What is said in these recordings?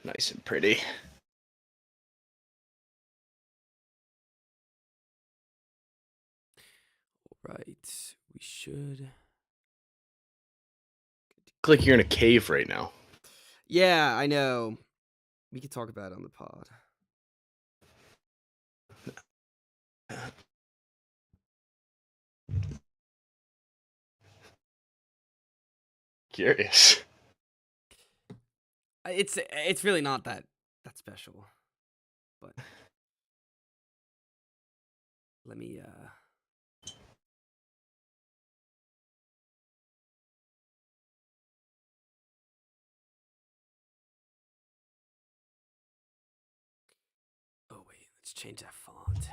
Nice and pretty. Right. We should. Look like you're in a cave right now. Yeah, I know. We could talk about it on the pod. Curious. It's really not that special. But let me Oh wait, let's change that font.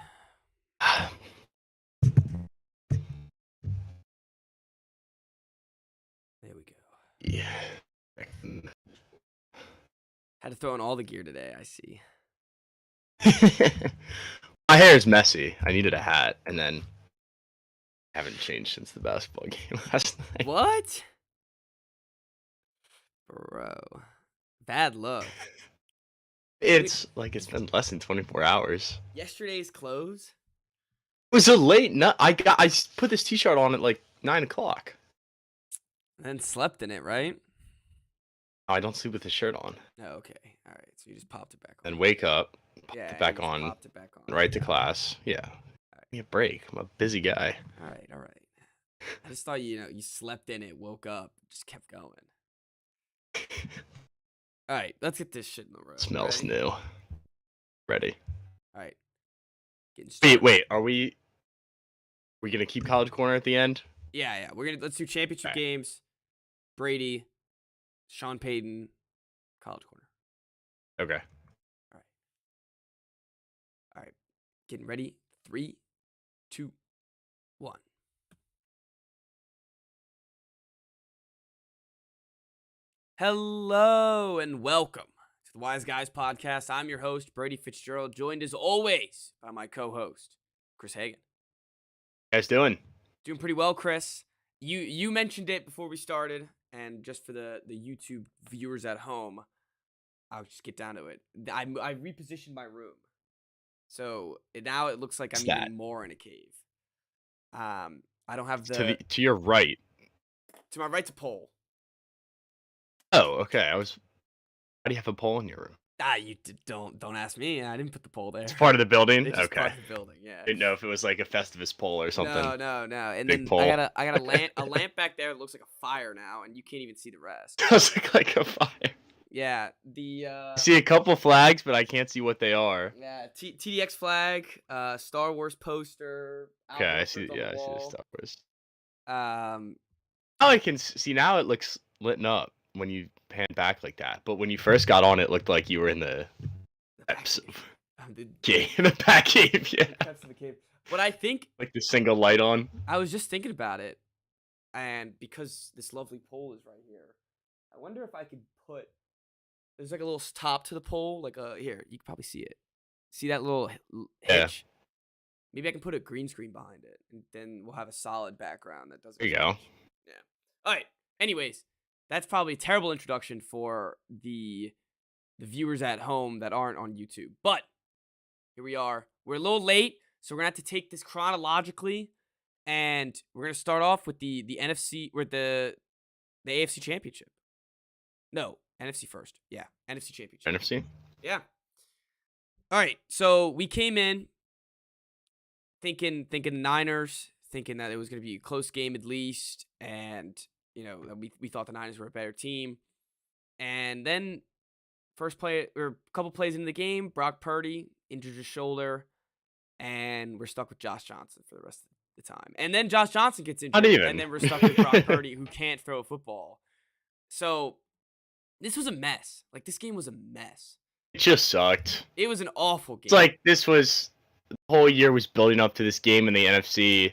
There we go. Yeah. Had to throw in all the gear today, I see. My hair is messy. I needed a hat, and then I haven't changed since the basketball game last night. What? Bro. Bad luck. It's like it's been less than 24 hours. Yesterday's clothes? It was a late night. I put this t-shirt on at like 9 o'clock. And slept in it, right? I don't sleep with the shirt on. Oh, okay. All right. So you just popped it back on. Then wake up, pop Yeah, it back you just on, popped it back on. right to class. Yeah. Give me a break. I'm a busy guy. All right. I just thought you slept in it, woke up, just kept going. All right, let's get this shit in the road. Smells new. Ready. All right. Getting started. Wait. Are we gonna keep college corner at the end? Yeah. Let's do championship games. Brady, Sean Payton, college corner. Okay. All right. Getting ready. 3, 2, 1. Hello and welcome to the Wise Guys podcast. I'm your host, Brady Fitzgerald, joined as always by my co-host, Chris Hagan. How you guys doing? Doing pretty well, Chris. You mentioned it before we started, and just for the YouTube viewers at home, I'll just get down to it. I repositioned my room, so now it looks like I'm even more in a cave. I don't have to your right. To my right's a pole. Oh, okay. Why do you have a pole in your room? You don't ask me. I didn't put the pole there. It's part of the building. It's just part of the building. Yeah. Didn't know if it was like a Festivus pole or something. No. And Big then pole. I got a lamp back there that looks like a fire now, and you can't even see the rest. It does look like a fire. Yeah, I see a couple flags, but I can't see what they are. Yeah, TDX flag, Star Wars poster. Okay, I see. Yeah, I see the Star Wars. Oh, I can see now. It looks lit up when you pan back like that. But when you first got on, it looked like you were in the depths of the back cave. Yeah. The depths of the cave. But I think like the single light on. I was just thinking about it, and because this lovely pole is right here, I wonder if I could put. There's like a little top to the pole, like here, you can probably see it. See that little hitch? Yeah. Maybe I can put a green screen behind it, and then we'll have a solid background that doesn't. There you go. Yeah. All right. Anyways, that's probably a terrible introduction for the viewers at home that aren't on YouTube. But here we are. We're a little late, so we're gonna have to take this chronologically, and we're gonna start off with the NFC with the AFC Championship. No. NFC first. Yeah. NFC Championship. NFC? Yeah. All right. So we came in thinking Niners, thinking that it was going to be a close game at least. And, we thought the Niners were a better team. And then first play or a couple plays into the game, Brock Purdy injured his shoulder. And we're stuck with Josh Johnson for the rest of the time. And then Josh Johnson gets injured. Not even. And then we're stuck with Brock Purdy, who can't throw a football. So this was a mess. Like, this game was a mess. It just sucked. It was an awful game. It's like the whole year was building up to this game in the NFC.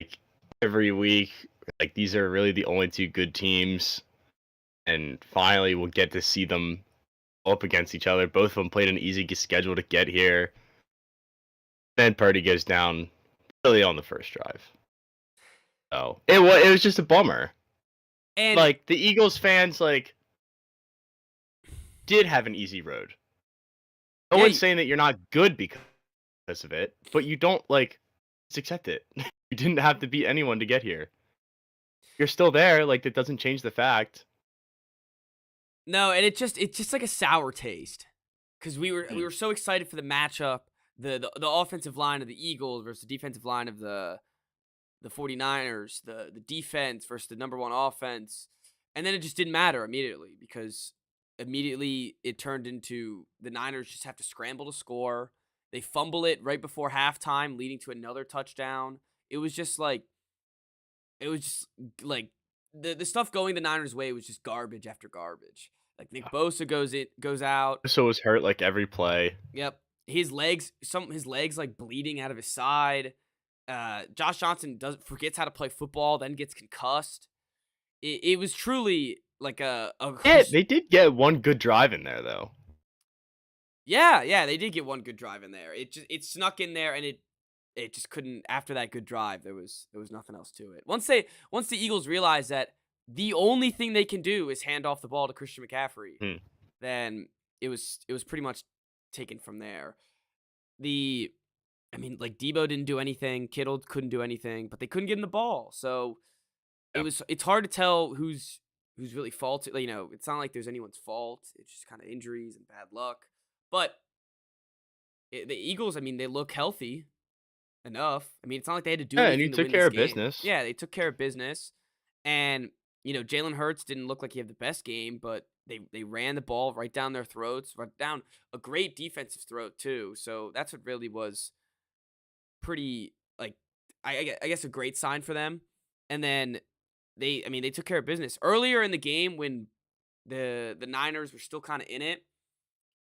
Like, every week, like, these are really the only two good teams. And finally, we'll get to see them up against each other. Both of them played an easy schedule to get here. Then Purdy goes down really on the first drive. So, it was just a bummer. And, like, the Eagles fans, like, did have an easy road. No Yeah, one's saying that you're not good because of it, but you don't like just accept it. You didn't have to beat anyone to get here. You're still there. Like that doesn't change the fact. no, and it's just like a sour taste because we Mm. were so excited for the matchup, the offensive line of the Eagles versus the defensive line of the 49ers, the defense versus the number one offense. And then it just didn't matter immediately because immediately it turned into the Niners just have to scramble to score. They fumble it right before halftime, leading to another touchdown. It was just like it was just like the stuff going the Niners' way was just garbage after garbage. Like Nick Bosa goes out. So it was hurt like every play. Yep. His legs like bleeding out of his side. Josh Johnson does forgets how to play football, then gets concussed. It was truly like Yeah, they did get one good drive in there though. yeah, they did get one good drive in there. It snuck in there and it just couldn't after that good drive. There was nothing else to it. Once the Eagles realized that the only thing they can do is hand off the ball to Christian McCaffrey, Hmm. then it was pretty much taken from there. I mean, like Debo didn't do anything, Kittle couldn't do anything, but they couldn't get him the ball. So Yeah. it's hard to tell who's really fault. It's not like there's anyone's fault. It's just kind of injuries and bad luck. But the Eagles, I mean, they look healthy enough. I mean, it's not like they had to do Yeah, and you anything to took win care this of game. business. Yeah, they took care of business. And Jalen Hurts didn't look like he had the best game, but they ran the ball right down their throats, right down a great defensive throat too. So that's what really was pretty like I guess a great sign for them. And then they took care of business earlier in the game when the Niners were still kind of in it.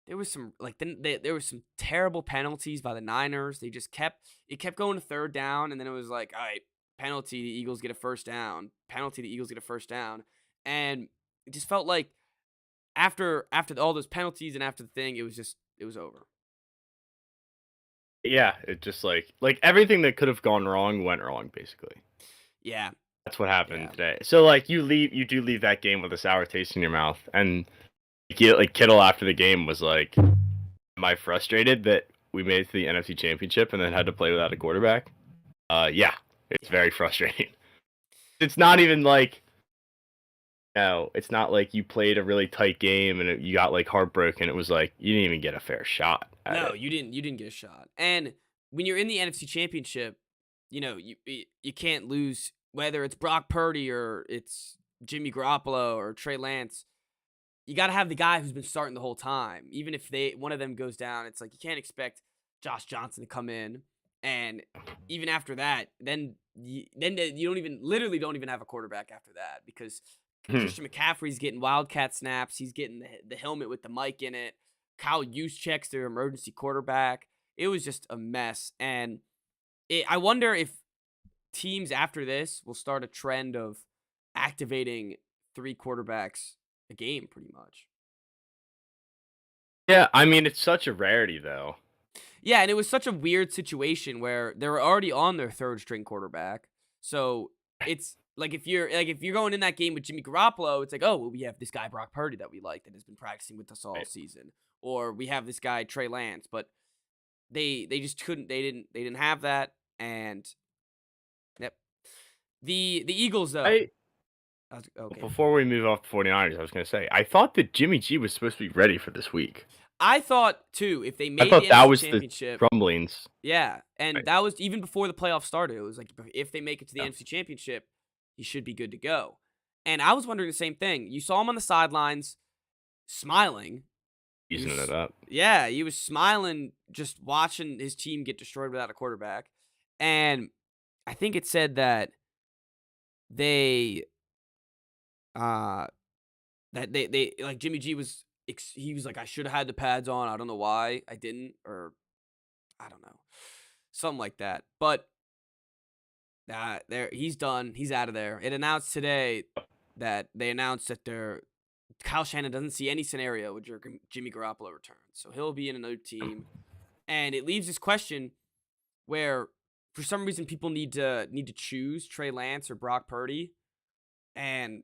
There was some there was some terrible penalties by the Niners. It kept going to third down, and then it was like, all right, penalty, the Eagles get a first down. Penalty, the Eagles get a first down, and it just felt like after all those penalties and after the thing, it was over. Yeah, it just like everything that could have gone wrong went wrong basically. Yeah, That's what happened yeah, today. So like you do leave that game with a sour taste in your mouth, and like Kittle after the game was like, "Am I frustrated that we made it to the NFC Championship and then had to play without a quarterback?" Yeah, it's yeah. very frustrating. It's not even like no, it's not like you played a really tight game and you got like heartbroken. It was like you didn't even get a fair shot at No, it. you didn't get a shot. And when you're in the NFC Championship, you can't lose whether it's Brock Purdy or it's Jimmy Garoppolo or Trey Lance. You got to have the guy who's been starting the whole time. Even if one of them goes down, it's like you can't expect Josh Johnson to come in and even after that, then you don't even have a quarterback after that because Hmm. Christian McCaffrey's getting wildcat snaps. He's getting the helmet with the mic in it. Kyle Juszczyk's their emergency quarterback. It was just a mess, and I wonder if teams after this will start a trend of activating three quarterbacks a game, pretty much. Yeah, I mean it's such a rarity though. Yeah, and it was such a weird situation where they were already on their third string quarterback. So it's like if you're going in that game with Jimmy Garoppolo, it's like, oh well, we have this guy Brock Purdy that we like that has been practicing with us all Right. season, or we have this guy Trey Lance, but they just couldn't they didn't have that, and yep. The Eagles though. I Okay. Before we move off the 49ers, I was going to say I thought that Jimmy G was supposed to be ready for this week. I thought too if they I made the thought that NFC was the Championship. rumblings. Yeah, and Right. that was even before the playoffs started. It was like if they make it to the Yeah. NFC Championship, he should be good to go. And I was wondering the same thing. You saw him on the sidelines smiling. Using it up. Yeah, he was smiling just watching his team get destroyed without a quarterback. And I think it said that they uh they like Jimmy G was he was like I should have had the pads on. I don't know why I didn't or I don't know. Something like that. But there he's done. He's out of there. It announced today that they announced that Kyle Shanahan doesn't see any scenario where Jimmy Garoppolo returns. So he'll be in another team. And it leaves this question where for some reason people need to choose Trey Lance or Brock Purdy. And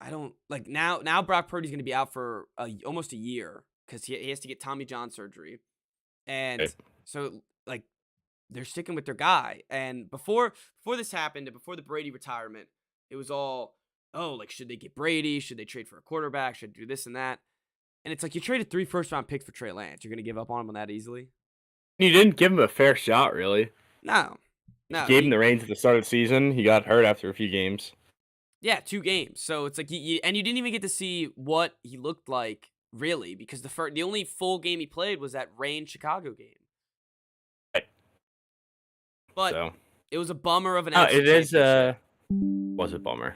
I don't like now. Now Brock Purdy's going to be out for almost a year because he has to get Tommy John surgery, and Right. so like they're sticking with their guy. And before this happened, and before the Brady retirement, it was all, oh, like should they get Brady? Should they trade for a quarterback? Should they do this and that? And it's like you traded 3 first-round picks for Trey Lance. You're gonna give up on him on that easily? You didn't give him a fair shot, really. No, You no. gave him the reins at the start of the season. He got hurt after a few games. Yeah, 2 games. So it's like and you didn't even get to see what he looked like really because the only full game he played was that rain Chicago game. Right. But So it was a bummer of an no, NFC it is championship. was a bummer.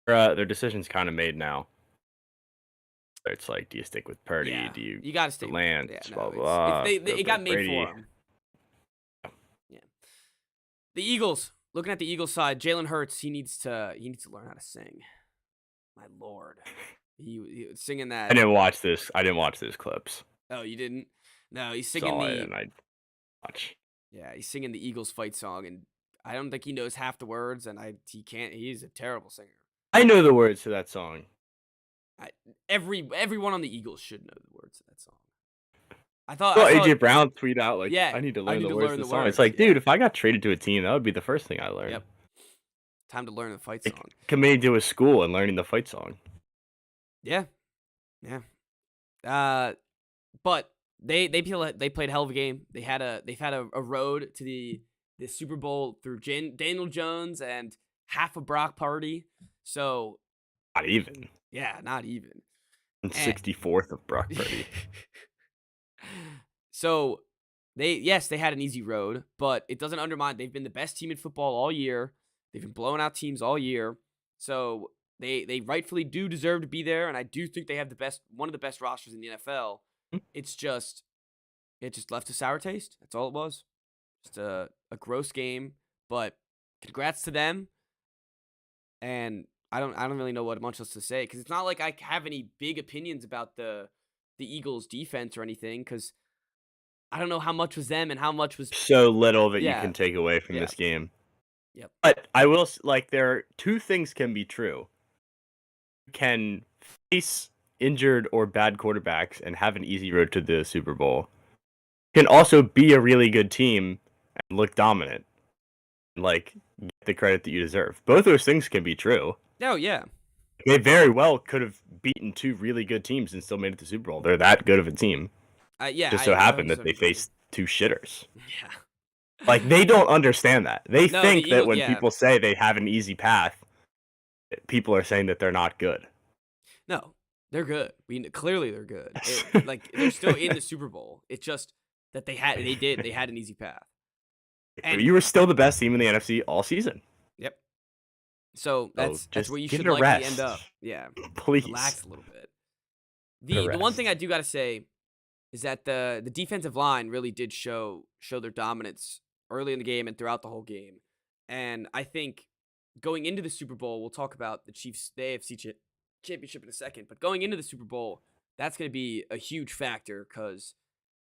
Their decision's kind of made now. It's like, do you stick with Purdy? Yeah, Do you you got to the stay with Lance? yeah, Blah no, it's blah. it got made Brady. for him. Yeah. The Eagles, looking at the Eagles side, Jalen Hurts, he needs to learn how to sing. My lord. He was singing that. I didn't watch this. I didn't watch those clips. Oh, you didn't? No, he's singing Saw it the and I watch. yeah, he's singing the Eagles fight song, and I don't think he knows half the words, and he can't. He's a terrible singer. I know the words to that song. Everyone on the Eagles should know the words to that song. I Well, saw AJ Brown tweet out like, yeah, I need to I learn need the to words learn to the the song. words, It's like, yeah. dude, if I got traded to a team, that would be the first thing I learned. Yep. Time to learn the fight Like, song. committing to a school and learning the fight song. Yeah, yeah. But they played a hell of a game. They've had a road to the Super Bowl through Daniel Jones and half a Brock Purdy. So Not even. yeah, not even. And And 64th of Brock Purdy. so they had an easy road, but it doesn't undermine. They've been the best team in football all year. They've been blowing out teams all year. So they rightfully do deserve to be there, and I do think they have one of the best rosters in the NFL. It just left a sour taste. That's all it was. Just a gross game, but congrats to them. And I don't really know what much else to say because it's not like I have any big opinions about the Eagles defense or anything because I don't know how much was them and how much was So little that you yeah can take away from yeah this game. yep But I will, there are two things can be true. You can face injured or bad quarterbacks and have an easy road to the Super Bowl. You can also be a really good team and look dominant. And, like, get the credit that you deserve. Both those things can be true. oh yeah They very well could have beaten 2 really good teams and still made it to the Super Bowl. They're that good of a team. yeah. Just so happened that they faced 2 shitters. yeah. Like, they don't understand that. They No, think the that Eagles, when yeah. people say they have an easy path, people are saying that they're not good. No, they're good. Clearly they're good. Like they're still in the Super Bowl. It's just that they had an easy path. And you were still the best team in the NFC all season. yep. So that's just where you give should it a likely end rest. up. Yeah. Please. Relax a little bit. Give it a The one thing I rest. do got to say is that the defensive line really did show their dominance early in the game and throughout the whole game. And I think going into the Super Bowl, we'll talk about the Chiefs, the AFC championship in a second, but going into the Super Bowl, that's going to be a huge factor because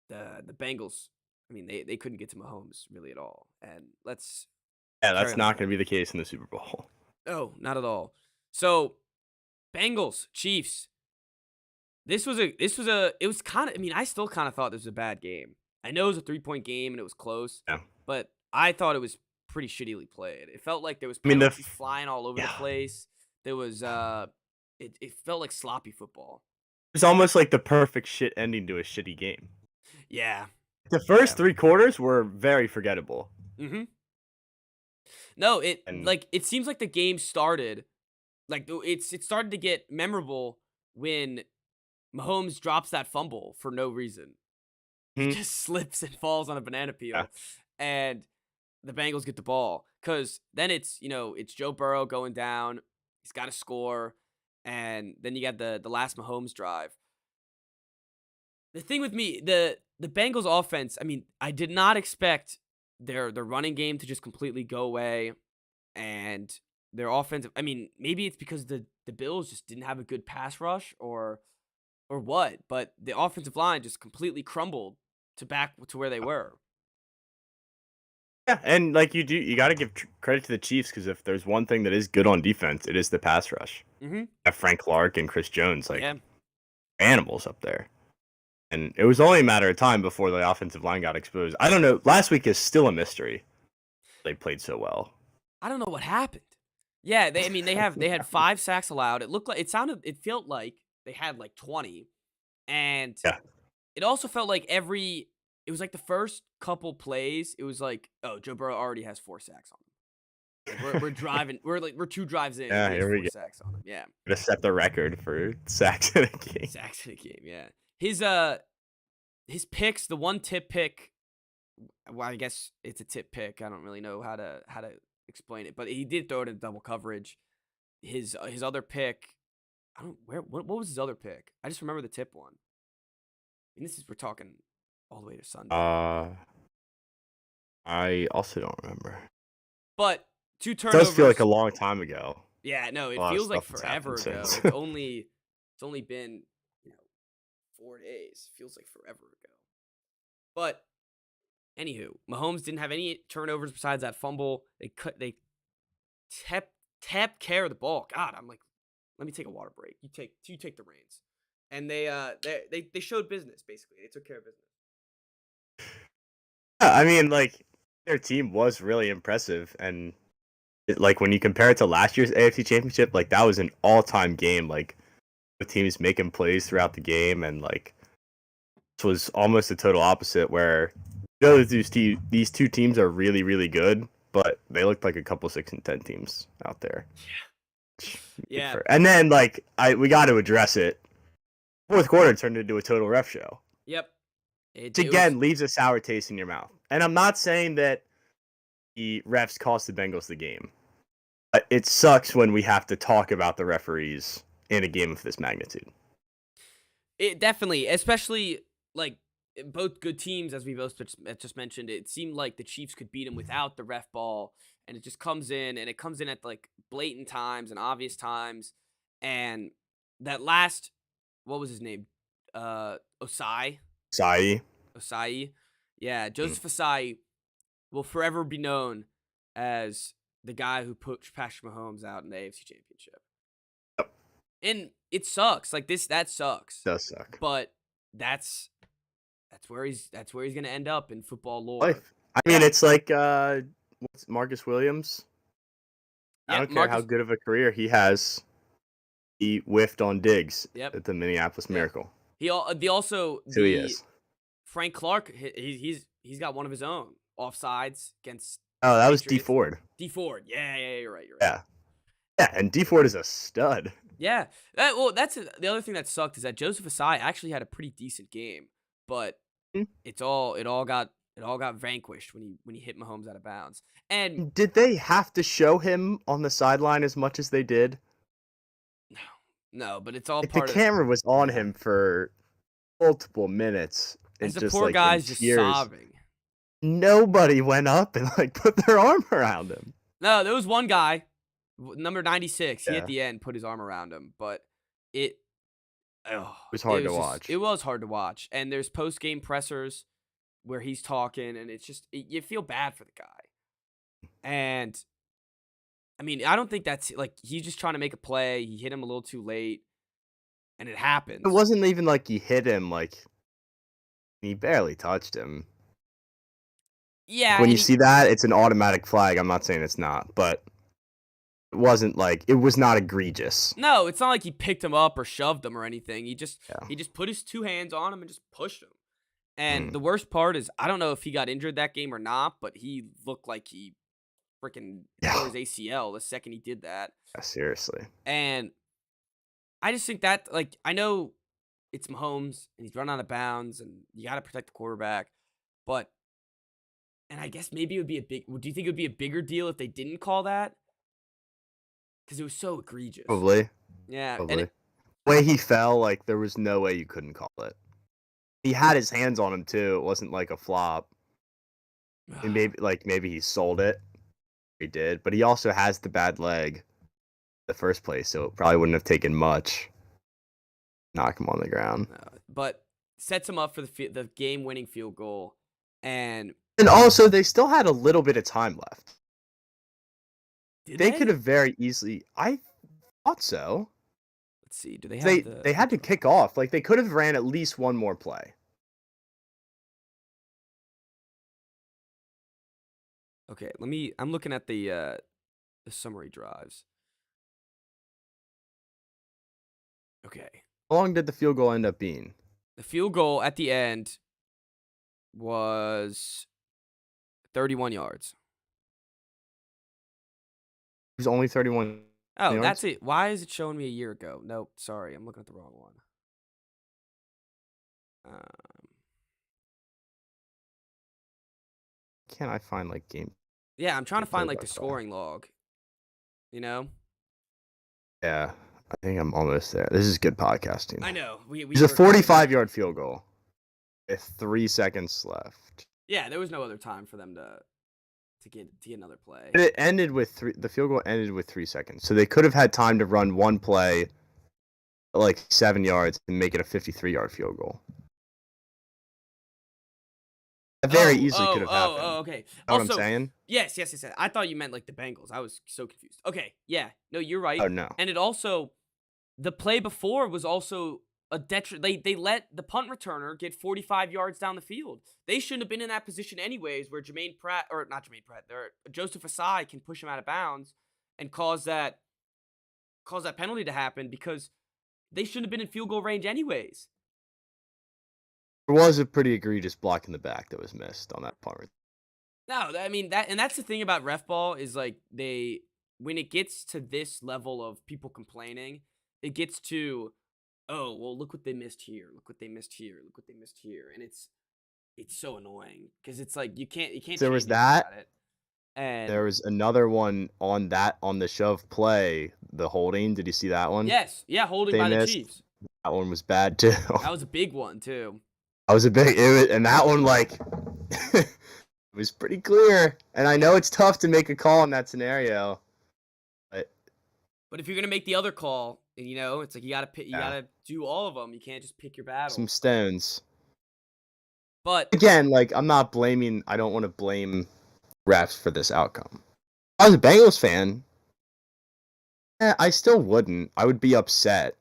the Bengals, I mean, they couldn't get to Mahomes really at all. And let's Yeah, carry that's on not that. going to be the case in the Super Bowl. Oh, not at all. So, Bengals, Chiefs. It was kind of, I mean, I still kind of thought this was a bad game. I know it was a 3-point game and it was close, Yeah. but I thought it was pretty shittily played. It felt like there was I mean, penalties flying all over the yeah. place. There was, it felt like sloppy football. It's almost like the perfect shit ending to a shitty game. Yeah. The first Yeah. 3 quarters were very forgettable. Mm-hmm. No, And it seems like the game started, like it started to get memorable when Mahomes drops that fumble for no reason. He Mhm. just slips and falls on a banana peel, Yeah. and the Bengals get the ball. Cause then it's Joe Burrow going down. He's got to score, and then you got the last Mahomes drive. The thing with me, the Bengals offense, I mean, I did not expect their running game to just completely go away, and their offensive. I mean, maybe it's because the Bills just didn't have a good pass rush, or what, but the offensive line just completely crumbled to back to where they were. Yeah, and like you got to give credit to the Chiefs because if there's one thing that is good on defense, it is the pass rush. Mm-hmm. Have Frank Clark and Chris Jones like Yeah. animals up there, and it was only a matter of time before the offensive line got exposed. I don't know. Last week is still a mystery. They played so well. I don't know what happened. Yeah, I mean, they had 5 sacks allowed. It felt like they had like 20, and Yeah, it also felt like it was like the first couple plays. It was like, oh, Joe Burrow already has 4 sacks on him. Like we're driving, we're 2 drives in, and yeah. he has Here we 4 go. sacks on him. Yeah, Gonna set the record for sacks in a game. sacks in a game. Yeah, his picks, the one tip pick. Well, I guess it's a tip pick. I don't really know how to explain it, but he did throw it in double coverage. His other pick, I don't where what was his other pick? I just remember the tip one. And we're talking all the way to Sunday. I also don't remember. But 2 It turnovers. does feel like a long time ago. Yeah, no, A it lot of feels like stuff has forever happened ago. since. It's only been, 4 days. Feels like forever ago. But anywho, Mahomes didn't have any turnovers besides that fumble. They kept care of the ball. God, I'm like, let me take a water break. You take the reins. And they showed business basically. They took care of business. Yeah, I mean, like their team was really impressive, and like when you compare it to last year's AFC Championship, like that was an all-time game. Like the teams making plays throughout the game, and like this was almost the total opposite. Where these two teams are really really good, but they looked like a couple 6-10 teams out there. Yeah. And then like we got to address it. Fourth quarter turned into a total ref show. Yep. Which again leaves a sour taste in your mouth. And I'm not saying that the refs cost the Bengals the game. But it sucks when we have to talk about the referees in a game of this magnitude. It definitely, especially like both good teams, as we both just mentioned. It seemed like the Chiefs could beat them without the ref ball, and it just comes in, and it comes in at like blatant times and obvious times. And that last, what was his name? Osai. Sai. Osai. Yeah, Joseph Osai will forever be known as the guy who pushed Patrick Mahomes out in the AFC Championship. Yep. And it sucks. Like that sucks. It does suck. But that's where he's gonna end up in football lore. Life. I mean, it's like what's Marcus Williams? I don't care how good of a career he has. He whiffed on Diggs at the Minneapolis Miracle. He also That's who he is. Frank Clark. He's got one of his own offsides against. Oh, that was D Ford. D Ford. Yeah, you're right. Yeah, and D Ford is a stud. Yeah. That's the other thing that sucked is that Joseph Osai actually had a pretty decent game, but it all got vanquished when he hit Mahomes out of bounds. And did they have to show him on the sideline as much as they did? No, but it's all like part the of camera was on him for multiple minutes. And the just, poor like, guy's just sobbing. Nobody went up and like put their arm around him. No, there was one guy, number 96. He at the end put his arm around him, but it was hard to watch. It was hard to watch. And there's post game pressers where he's talking, and it's just you feel bad for the guy. And I mean, I don't think that's like he's just trying to make a play. He hit him a little too late, and it happens. It wasn't even like he hit him; like he barely touched him. Yeah. When you see that, it's an automatic flag. I'm not saying it's not, but it wasn't like it was not egregious. No, it's not like he picked him up or shoved him or anything. He just put his 2 hands on him and just pushed him. And the worst part is I don't know if he got injured that game or not, but he looked like he freaking tore his ACL the second he did that. Yeah, seriously. And I just think that like I know it's Mahomes and he's run out of bounds and you got to protect the quarterback, but and I guess maybe it would be do you think it would be a bigger deal if they didn't call that? Because it was so egregious. Probably. Yeah. Probably. And the way he fell, like there was no way you couldn't call it. He had his hands on him too. It wasn't like a flop. And maybe he sold it. He did, but he also has the bad leg in the first place, so it probably wouldn't have taken much. Knock him on the ground. But sets him up for the game-winning field goal, and And also, they still had a little bit of time left. Did They could they? have very easily. I thought so. Let's see. Do they have They the had to time? kick off. Like they could have ran at least one more play. Okay, I'm looking at the summary drives. Okay. How long did the field goal end up being? It The field goal at the end was 31 yards. was only 31 Oh, that's yards. it. Why is it showing me a year ago? Nope, sorry, I'm looking at the wrong one. Um, Can't I find like yeah, I'm trying to play find like by the play? scoring log. You know, Yeah, I think I'm almost there. This is good podcasting. I know we It's a were kind of 45-yard field goal with 3 seconds left. yeah. There was no other time for them to get another play. But it ended with three. The field goal ended with 3 seconds, so they could have had time to run one play, like 7 yards, and make it a 53-yard field goal. That very easily could have happened. Okay. You know what I'm Also, saying? yes. I thought you meant like the Bengals. I was so confused. Okay, yeah. No, you're right. Oh no. And it also the play before was also a detriment. They let the punt returner get 45 yards down the field. They shouldn't have been in that position anyways, where Jermaine Pratt or not Jermaine Pratt, there Joseph Asai can push him out of bounds and cause that penalty to happen because they shouldn't have been in field goal range anyways. There was a pretty egregious block in the back that was missed on that punt. No, I mean that's the thing about ref ball is like when it gets to this level of people complaining, it gets to oh well look what they missed here, look what they missed here, look what they missed here, and it's so annoying because it's like you can't There was change anything that. about it. And There was another one on the shove play, the holding. Did you see that one? yes, yeah, holding They by the missed. Chiefs. That one was bad too. That was a big one too. I was a big, and that one like it was pretty clear. And I know it's tough to make a call in that scenario, but But if you're gonna make the other call, it's like you yeah, gotta do all of them. You can't just pick your some battles. stones. But Again, like I'm not blaming. I don't want to blame refs for this outcome. If I was a Bengals fan, I still wouldn't. I would be upset,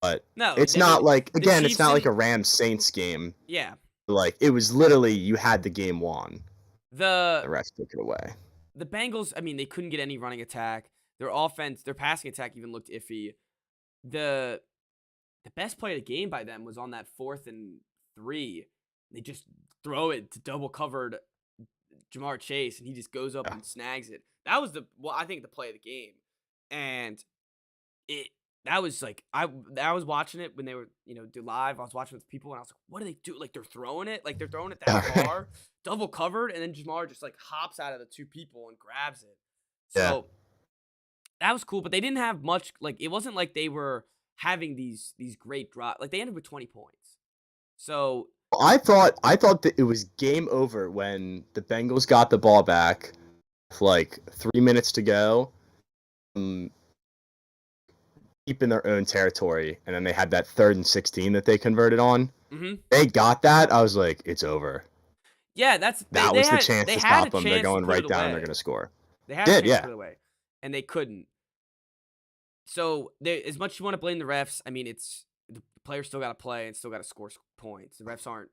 but no, it's I not mean like the again, it's Chiefs not like and a Rams Saints game. yeah, Like it was literally you had the game won. the The refs took it away. the Bengals, I mean, they couldn't get any running attack. Their offense, their passing attack even looked iffy. The the best play of the game by them was on that 4th and 3. They just throw it to double covered Jamar Chase, and he just goes up Yeah. and snags it. That was I think the play of the game, and it that was like I was watching it when they were do live. I was watching with people, and I was like, what do they do? Like they're throwing it, like they're throwing it that far, double covered, and then Jamar just like hops out of the two people and grabs it. Yeah. So that was cool, but they didn't have much. Like it wasn't like they were having these great drops. Like they ended with 20 points. So I thought that it was game over when the Bengals got the ball back with like 3 minutes to go, um, deep in their own territory, and then they had that 3rd and 16 that they converted on. mhm. They got that. I was like, it's over. Yeah, That was the chance they to had a stop them. They're chance to going put it right down and they're away. going to score. They had a Did chance to yeah. put it away, and they couldn't. So as much as you want to blame the refs, I mean, it's the players still got to play and still got to score points. The refs aren't,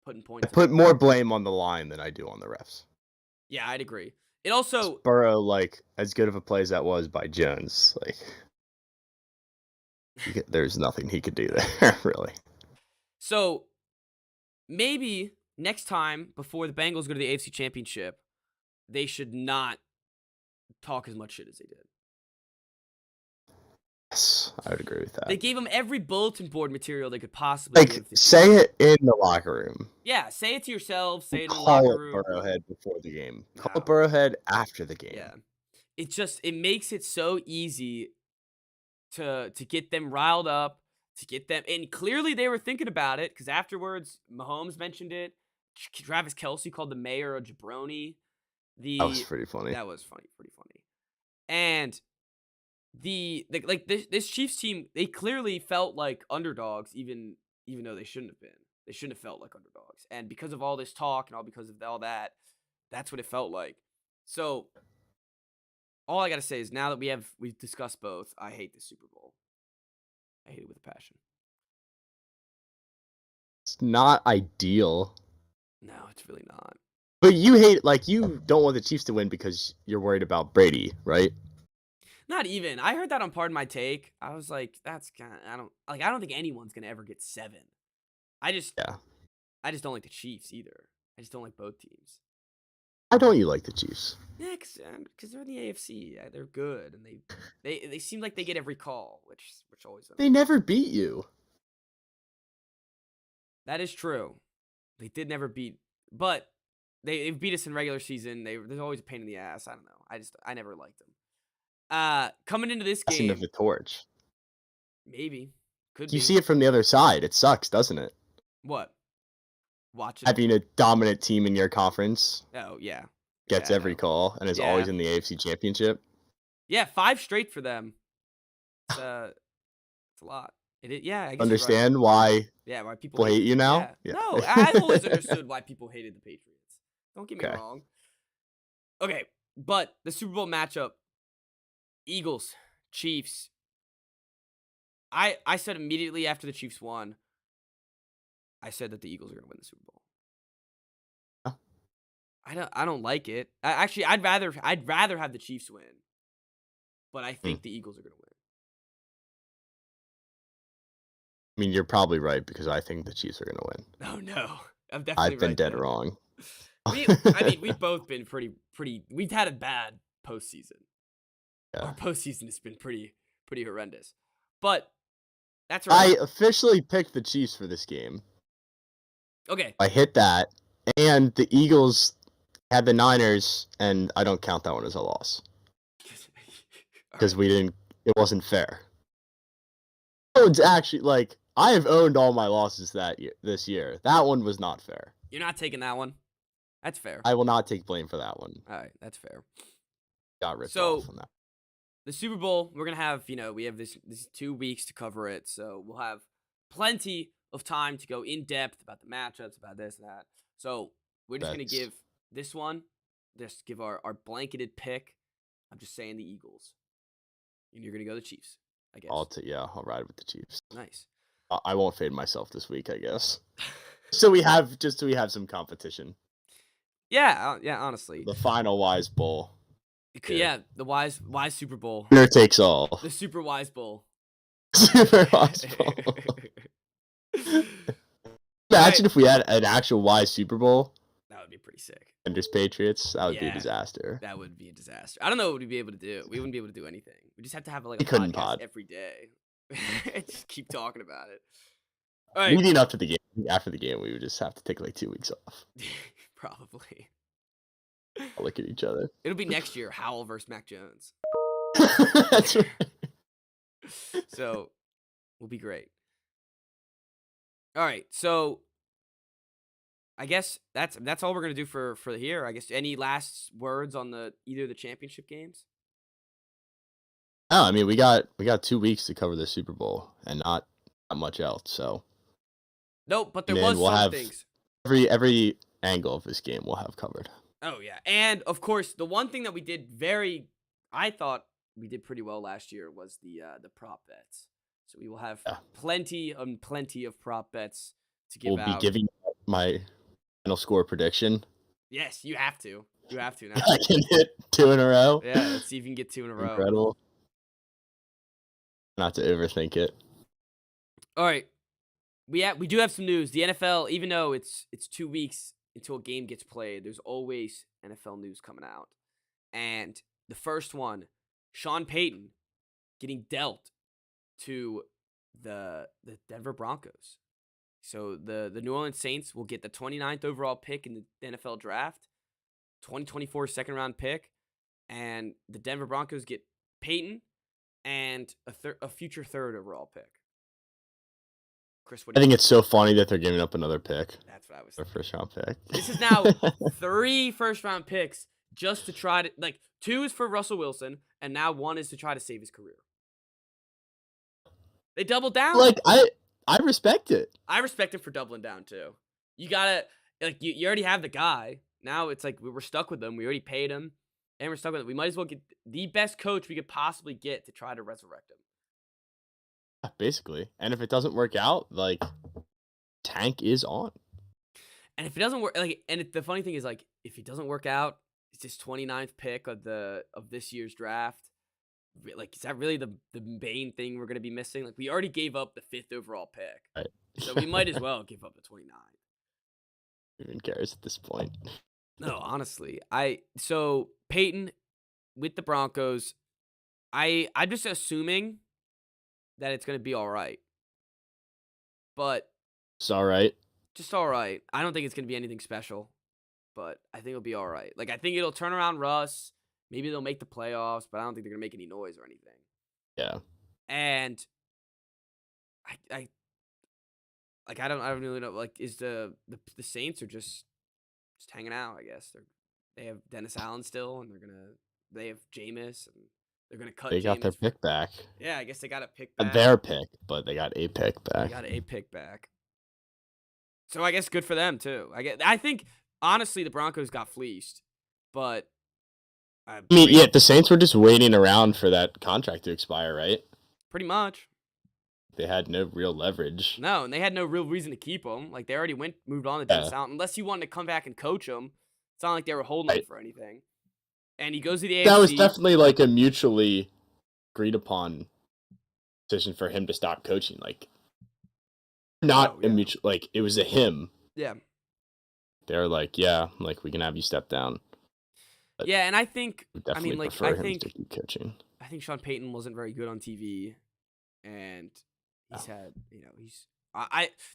putting I points put in. more blame on the line than I do on the refs. Yeah, I'd agree. It also, Burrow, like as good of a play as that was by Jones, like there's nothing he could do there really. so maybe next time before the Bengals go to the AFC Championship, they should not talk as much shit as they did. Yes, I would agree with that. They gave them every bulletin board material they could possibly Like give. say it in the locker room. Yeah, say it to yourselves. Say it in the Call locker it room. Burrowhead before the game. Call No. it Burrowhead after the game. Yeah, it makes it so easy to get them riled up, to get them, and clearly they were thinking about it because afterwards Mahomes mentioned it. Travis Kelce called the mayor a jabroni. That was pretty funny. That was funny, pretty funny. And this Chiefs team, they clearly felt like underdogs, even though they shouldn't have been. They shouldn't have felt like underdogs. And because of all this talk and because of all that, that's what it felt like. So all I got to say is now that we've discussed both, I hate the Super Bowl. I hate it with a passion. It's not ideal. No, it's really not. But you you don't want the Chiefs to win because you're worried about Brady, right? Not even. I heard that on Pardon My Take. I was like, that's kind of, I don't think anyone's going to ever get 7. I just don't like the Chiefs either. I just don't like both teams. Why don't you like the Chiefs? Yeah, because they're in the AFC. Yeah, they're good, and they seem like they get every call, which always. They never beat you. That is true. They did never beat, but they've beat us in regular season. There's always a pain in the ass. I don't know. I never liked them. Coming into this Passing game, of the torch. maybe could You be. see it from the other side. It sucks, doesn't it? What? Watching Having a dominant team in your conference Oh yeah. gets Yeah, every no. call and is always in the AFC Championship. Yeah, 5 straight for them. It's a lot. Yeah, I guess Understand you're right. why Why people hate you now? Yeah. No, I've always understood why people hated the Patriots. Don't get me Okay. wrong. Okay, but the Super Bowl matchup, Eagles, Chiefs. I said immediately after the Chiefs won, I said that the Eagles are going to win the Super Bowl. Huh? I don't like it. Actually, I'd rather have the Chiefs win, but I think the Eagles are going to win. I mean, you're probably right because I think the Chiefs are going to win. Oh no, I'm definitely I've been right dead then. wrong. We've both been pretty. We've had a bad postseason. Yeah. Our postseason has been pretty horrendous. But that's right. I officially picked the Chiefs for this game. Okay. I hit that, and the Eagles had the Niners, and I don't count that one as a loss because it wasn't fair. Oh, it's actually I have owned all my losses this year. That one was not fair. You're not taking that one. That's fair. I will not take blame for that one. All right, that's fair. Got ripped off on that. The Super Bowl, we're gonna have we have this 2 weeks to cover it, so we'll have plenty of time to go in depth about the matchups, about this and that. So we're just gonna give this one, just give our blanketed pick. I'm just saying the Eagles, and you're gonna go the Chiefs, I guess. I'll ride with the Chiefs. Nice. I won't fade myself this week, I guess. So we have some competition. Yeah, honestly. The final Wise Bowl. Yeah, the wise Super Bowl. Winner takes all. The Super Wise Bowl. Super Wise Bowl. Imagine if we had an actual Wise Super Bowl. That would be pretty sick. And just Patriots, that would be a disaster. That would be a disaster. I don't know what we'd be able to do. We wouldn't be able to do anything. We just have to have a podcast every day. Just keep talking about it. All right. Leading up to the game, after the game, we would just have to take 2 weeks off. Probably. I'll look at each other. It'll be next year, Howell versus Mac Jones. That's right. So, we'll be great. All right, so I guess that's all we're gonna do for here. I guess any last words on either of the championship games? No, I mean we got 2 weeks to cover the Super Bowl and not much else. So nope, but there was some things. Every angle of this game we'll have covered. Oh yeah, and of course the one thing that we did I thought we did pretty well last year was the prop bets. So we will have plenty of prop bets to give out. We'll be giving my final score prediction. Yes, you have to. You have to now. I can hit 2 in a row. Yeah, let's see if you can get 2 in a row. Incredible. Not to overthink it. All right. We do have some news. The NFL, even though it's 2 weeks until a game gets played, there's always NFL news coming out. And the first one, Sean Payton getting dealt to the Denver Broncos. So the New Orleans Saints will get the 29th overall pick in the NFL draft, 2024 second round pick, and the Denver Broncos get Payton and a future third overall pick. Chris, I think it's so funny that they're giving up another pick. That's what I was thinking. Their first round pick. This is now 3 first round picks just to try to 2 is for Russell Wilson, and now 1 is to try to save his career. They doubled down. I respect it. I respect him for doubling down too. You gotta you already have the guy. Now it's like we're stuck with him. We already paid him, and we're stuck with him. We might as well get the best coach we could possibly get to try to resurrect him. Basically. And if it doesn't work out, like, tank is on. And if it doesn't work, the funny thing is, like, if it doesn't work out, it's his 29th pick of this year's draft. Like, is that really the main thing we're gonna be missing? Like, we already gave up the 5th overall pick, Right. so we might as well give up the 29th. Who even cares at this point? No, honestly, so Peyton with the Broncos, I'm just assuming that it's gonna be all right, but It's all right. just all right. I don't think it's gonna be anything special, but I think it'll be all right. Like I think it'll turn around Russ. Maybe they'll make the playoffs, but I don't think they're gonna make any noise or anything. Yeah. And I don't really know. Like, is the Saints are just hanging out? I guess they have Dennis Allen still, and they have Jameis, and they're gonna cut. They got their Jameis pick back. Yeah, I guess they got a pick back. Their pick, but they got a pick They back. got a pick back. So I guess good for them too. I think honestly the Broncos got fleeced, but I mean, yeah, the Saints were just waiting around for that contract to expire, right? pretty much. They had no real leverage. No, and they had no real reason to keep him. Like they already moved on to Dennis Allen. Unless you wanted to come back and coach him, it's not like they were holding him for anything. And he goes to the AFC. That was definitely like a mutually agreed upon decision for him to stop coaching. Like, not a mutual. Like, it was a him. Yeah. They're like, yeah, like we can have you step down. But yeah, and I think I mean, like, I think him to keep coaching. I think Sean Payton wasn't very good on TV, and he's had,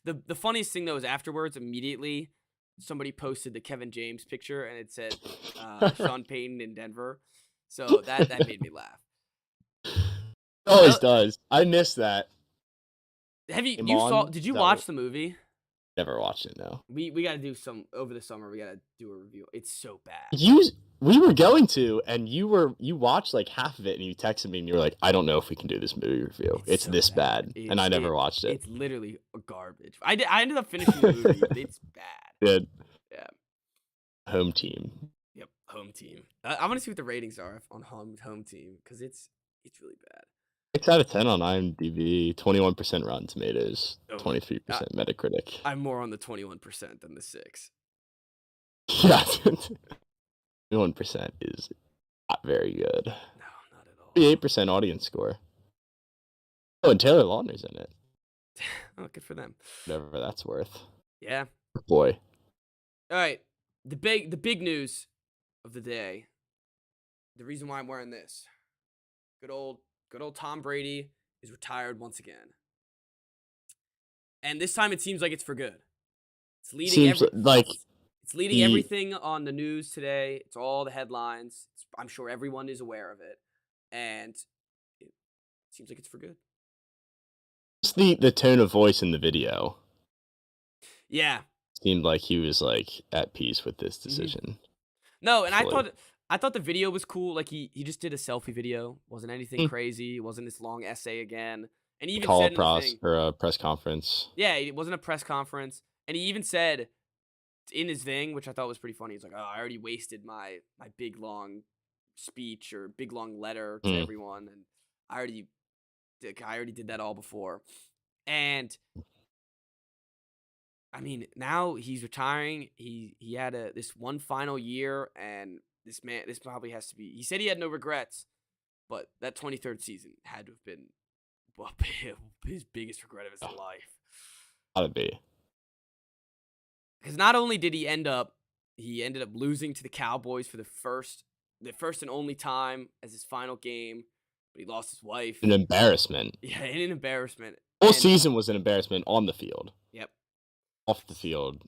the funniest thing though is afterwards, immediately somebody posted the Kevin James picture and it said Sean Payton in Denver, so that made me laugh. Always does. I missed that. Did you watch the movie? Never watched it. No. We got to do some over the summer. We got to do a review. It's so bad. We were going to, and you watched like half of it, and you texted me, and you were like, "I don't know if we can do this movie review. It's so this bad," and I never watched it. It's literally garbage. I ended up finishing the movie. It's bad. Good. Yeah. Home team. Yep, home team. I want to see what the ratings are on home team because it's really bad. 6 out of 10 on IMDb, 21% Rotten Tomatoes, 23% Metacritic. I'm more on the 21% than the 6. Yeah, 21% is not very good. No, not at all. 38% audience score. Oh, and Taylor Lautner's in it. Oh, good for them. Whatever that's worth. Yeah. Boy. All right, the big news of the day. The reason why I'm wearing this. Good old Tom Brady is retired once again. And this time it seems like it's for good. It's leading everything on the news today. It's all the headlines. I'm sure everyone is aware of it. And it seems like it's for good. It's the tone of voice in the video. Yeah. Seemed like he was like at peace with this decision. Mm-hmm. No, and I thought the video was cool. Like he just did a selfie video. Wasn't anything crazy. It wasn't this long essay again. And he even said a press conference. Yeah, it wasn't a press conference. And he even said in his thing, which I thought was pretty funny, he's like, "Oh, I already wasted my big long speech or big long letter to everyone, and I already did that all before." And I mean, now he's retiring. He had this one final year, and this probably has to be. He said he had no regrets, but that 23rd season had to have been his biggest regret of his life. Gotta be. Because not only did he ended up losing to the Cowboys for the first and only time as his final game, but he lost his wife. An embarrassment. Yeah, an embarrassment. Whole season was an embarrassment on the field. Yep. Off the field.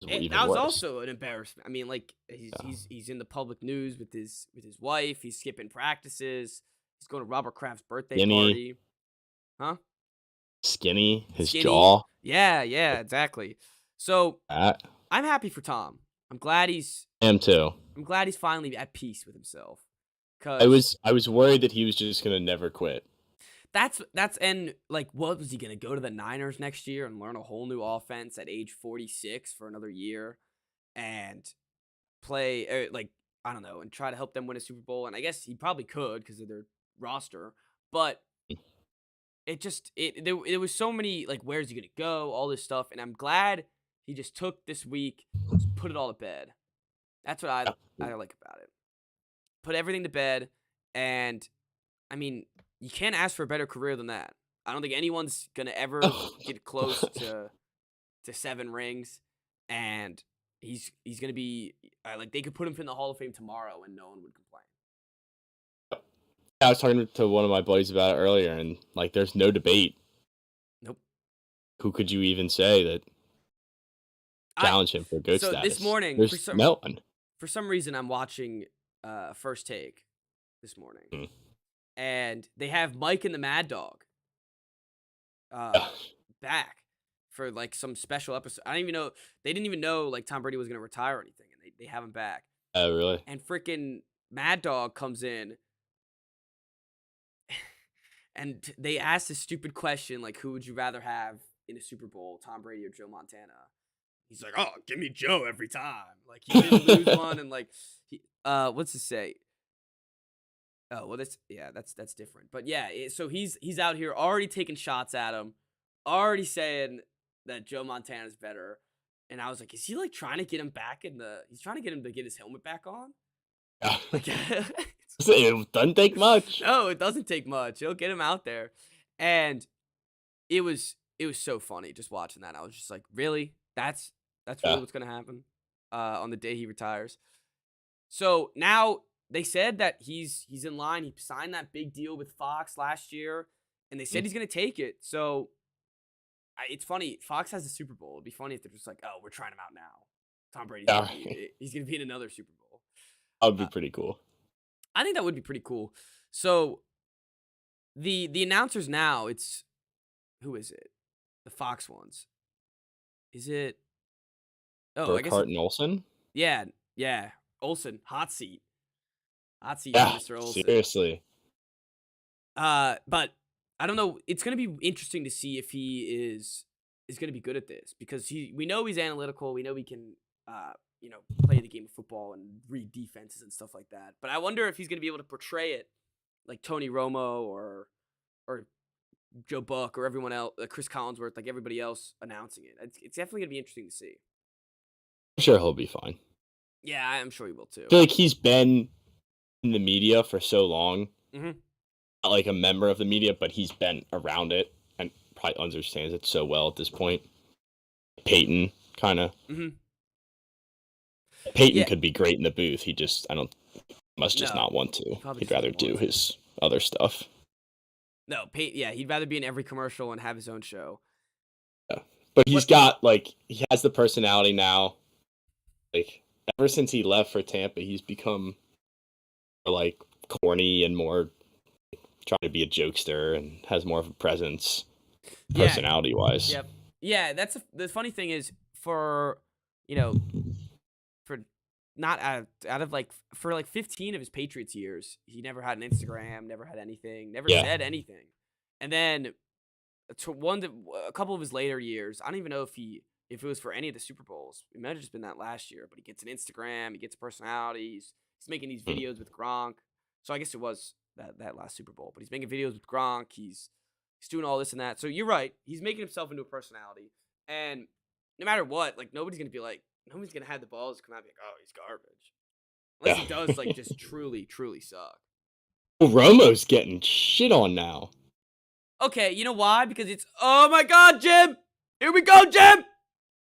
That was also an embarrassment. I mean, like he's in the public news with his wife. He's skipping practices. He's going to Robert Kraft's birthday party. Huh? Skinny. His jaw. Yeah, exactly. So I'm happy for Tom. I'm glad he's. I am too. I'm glad he's finally at peace with himself. Cause I was worried that he was just gonna never quit. and like, what was he gonna go to the Niners next year and learn a whole new offense at age 46 for another year and play like I don't know and try to help them win a Super Bowl? And I guess he probably could because of their roster, but it just there was so many like where's he gonna go, all this stuff, and I'm glad he just took this week, just put it all to bed. That's what I like about it. Put everything to bed, and I mean, you can't ask for a better career than that. I don't think anyone's gonna ever get close to 7 rings, and he's gonna be like they could put him in the Hall of Fame tomorrow, and no one would complain. I was talking to one of my buddies about it earlier, and like, there's no debate. Nope. Who could you even say that challenge him for GOAT So status? this morning, There's no one. for some reason, I'm watching First Take this morning, and they have Mike and the Mad Dog back for like some special episode. I don't even know. They didn't even know like Tom Brady was gonna retire or anything, and they have him back. Oh, really? And freaking Mad Dog comes in, and they ask this stupid question like, "Who would you rather have in a Super Bowl, Tom Brady or Joe Montana?" He's like, "Oh, give me Joe every time." Like he didn't lose one, and like, what's it say? Oh well, that's different. But yeah, so he's out here already taking shots at him, already saying that Joe Montana's better, and I was like, is he like trying to get him back in the? He's trying to get him to get his helmet back on. Like, It doesn't take much. no, it doesn't take much. He'll get him out there, and it was so funny just watching that. I was just like, really? That's really what's gonna happen on the day he retires. So now they said that he's in line. He signed that big deal with Fox last year, and they said he's gonna take it. So it's funny. Fox has the Super Bowl. It'd be funny if they're just like, oh, we're trying him out now. Tom Brady's he's gonna be in another Super Bowl. That would be pretty cool. I think that would be pretty cool. So the announcers now, it's who is it? The Fox ones. Is it? Oh, I guess Burkhart and Olsen? yeah. Olsen, hot seat, Yeah, Mr. Olsen. seriously. But I don't know. It's gonna be interesting to see if he is gonna be good at this because we know he's analytical. We know he can play the game of football and read defenses and stuff like that. But I wonder if he's gonna be able to portray it like Tony Romo or Joe Buck or everyone else, Chris Collinsworth, like everybody else announcing it. It's definitely gonna be interesting to see. I'm sure he'll be fine. Yeah, I'm sure he will too. I feel like he's been in the media for so long. Mhm. Not like a member of the media, but he's been around it and probably understands it so well at this point. Peyton, kind of. Mhm. Peyton Yeah. could be great in the booth. Must just No, not want to. probably He'd just rather doesn't do want to. his other stuff. No, he'd rather be in every commercial and have his own show. Yeah. But he has the personality now. Like, ever since he left for Tampa, he's become more, like, corny and more trying to be a jokester and has more of a presence, personality-wise. Yep. Yeah, the funny thing is for not out of like for like 15 of his Patriots years, he never had an Instagram, never had anything, never said anything. And then a couple of his later years, I don't even know if it was for any of the Super Bowls. It might have just been that last year, but he gets an Instagram, he gets a personality, he's making these videos with Gronk. So I guess it was that last Super Bowl, but he's making videos with Gronk, he's doing all this and that. So you're right, he's making himself into a personality. And no matter what, like nobody's gonna have the balls to come out and be like, oh, he's garbage. Unless he does like just truly, truly suck. Well, Romo's getting shit on now. Okay, you know why? Because it's, oh my God, Jim! Here we go, Jim!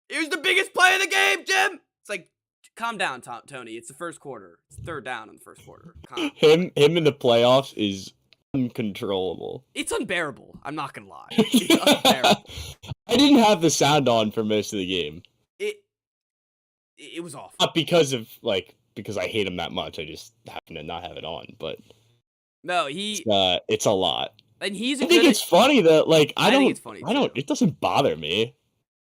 Here's the biggest play of the game, Jim! It's like, calm down, Tony. It's the first quarter. It's third down in the first quarter. Him in the playoffs is uncontrollable. It's unbearable. I'm not gonna lie. It's unbearable. I didn't have the sound on for most of the game. It was awful. Not because I hate him that much. I just happen to not have it on. But no, it's a lot. And I think it's funny that I think it's funny. It doesn't bother me.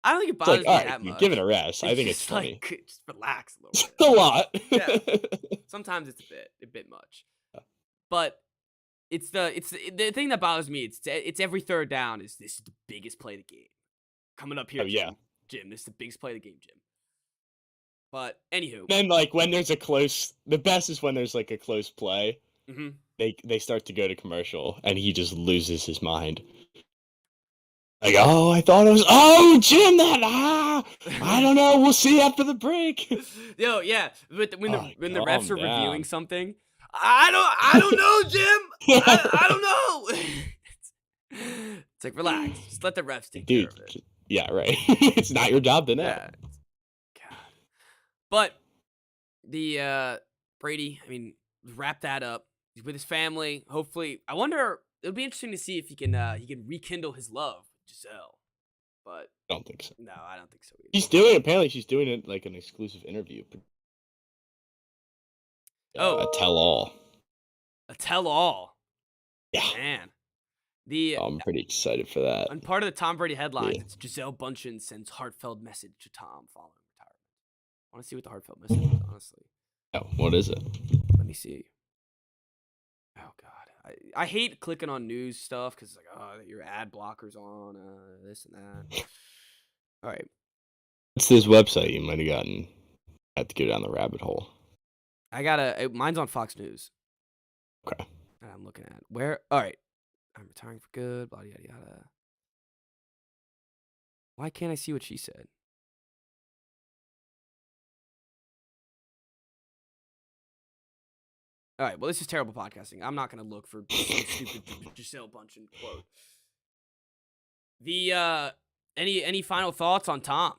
I don't think it bothers me that much. Give it a rest. I think it's funny. Just relax a little bit. It's a lot. Yeah. Sometimes it's a bit much. But the thing that bothers me. It's every third down is this is the biggest play of the game coming up here, Oh yeah. Jim. This is the biggest play of the game, Jim. But anywho, Then like when there's the best is when there's like a close play. hmm They start to go to commercial and he just loses his mind. Like, oh, I thought it was. Oh, Jim, I don't know. We'll see after the break. Yo, yeah. But when Oh, the refs calm are reviewing down. something, I don't know, Jim. I don't know. It's like relax. Just let the refs take care Dude, of it. yeah, right. It's not your job to know. Yeah. God. But the Brady, I mean, wrap that up. He's with his family. Hopefully, I wonder. It'll be interesting to see if he can rekindle his love with Giselle. But I don't think so. no, I don't think so either. Apparently she's doing it like an exclusive interview. Oh, A tell-all. a tell-all. Yeah. Man. The I'm pretty excited for that. on part of the Tom Brady headlines, Yeah. it's Giselle Bundchen sends heartfelt message to Tom following retirement. I want to see what the heartfelt message is, honestly. Oh, what is it? Let me see. Oh God, I hate clicking on news stuff because it's like, oh, your ad blockers on, this and that. All right, What's this website you might have gotten? Had to go down the rabbit hole. mine's on Fox News. Okay. That I'm looking at. Where? All right, I'm retiring for good. Blah yada yada. Why can't I see what she said? All right, well, this is terrible podcasting. I'm not gonna look for some stupid Giselle Bundchen quote. The any final thoughts on Tom?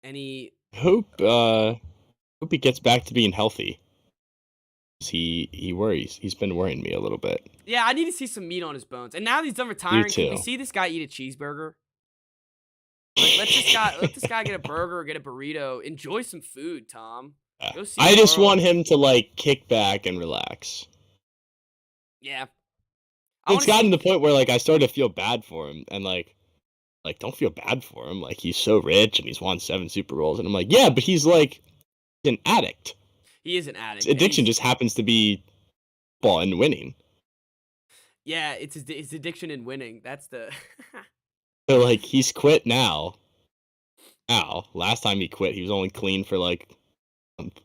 Any? Hope he gets back to being healthy. He worries. He's been worrying me a little bit. Yeah, I need to see some meat on his bones. And now that he's done retiring, can we too. see this guy eat a cheeseburger? Like, let this guy get a burger, get a burrito, enjoy some food, Tom. Go see I the just world. want him to like kick back and relax. Yeah. It's gotten to the point where like I started to feel bad for him and like don't feel bad for him. Like he's so rich and he's won 7 Super Bowls and I'm like, yeah, but he's like an addict. He is an addict. His addiction just happens to be ball and winning. Yeah, it's his addiction in winning. That's the. So like he's quit now. Last time he quit, he was only clean for like a month.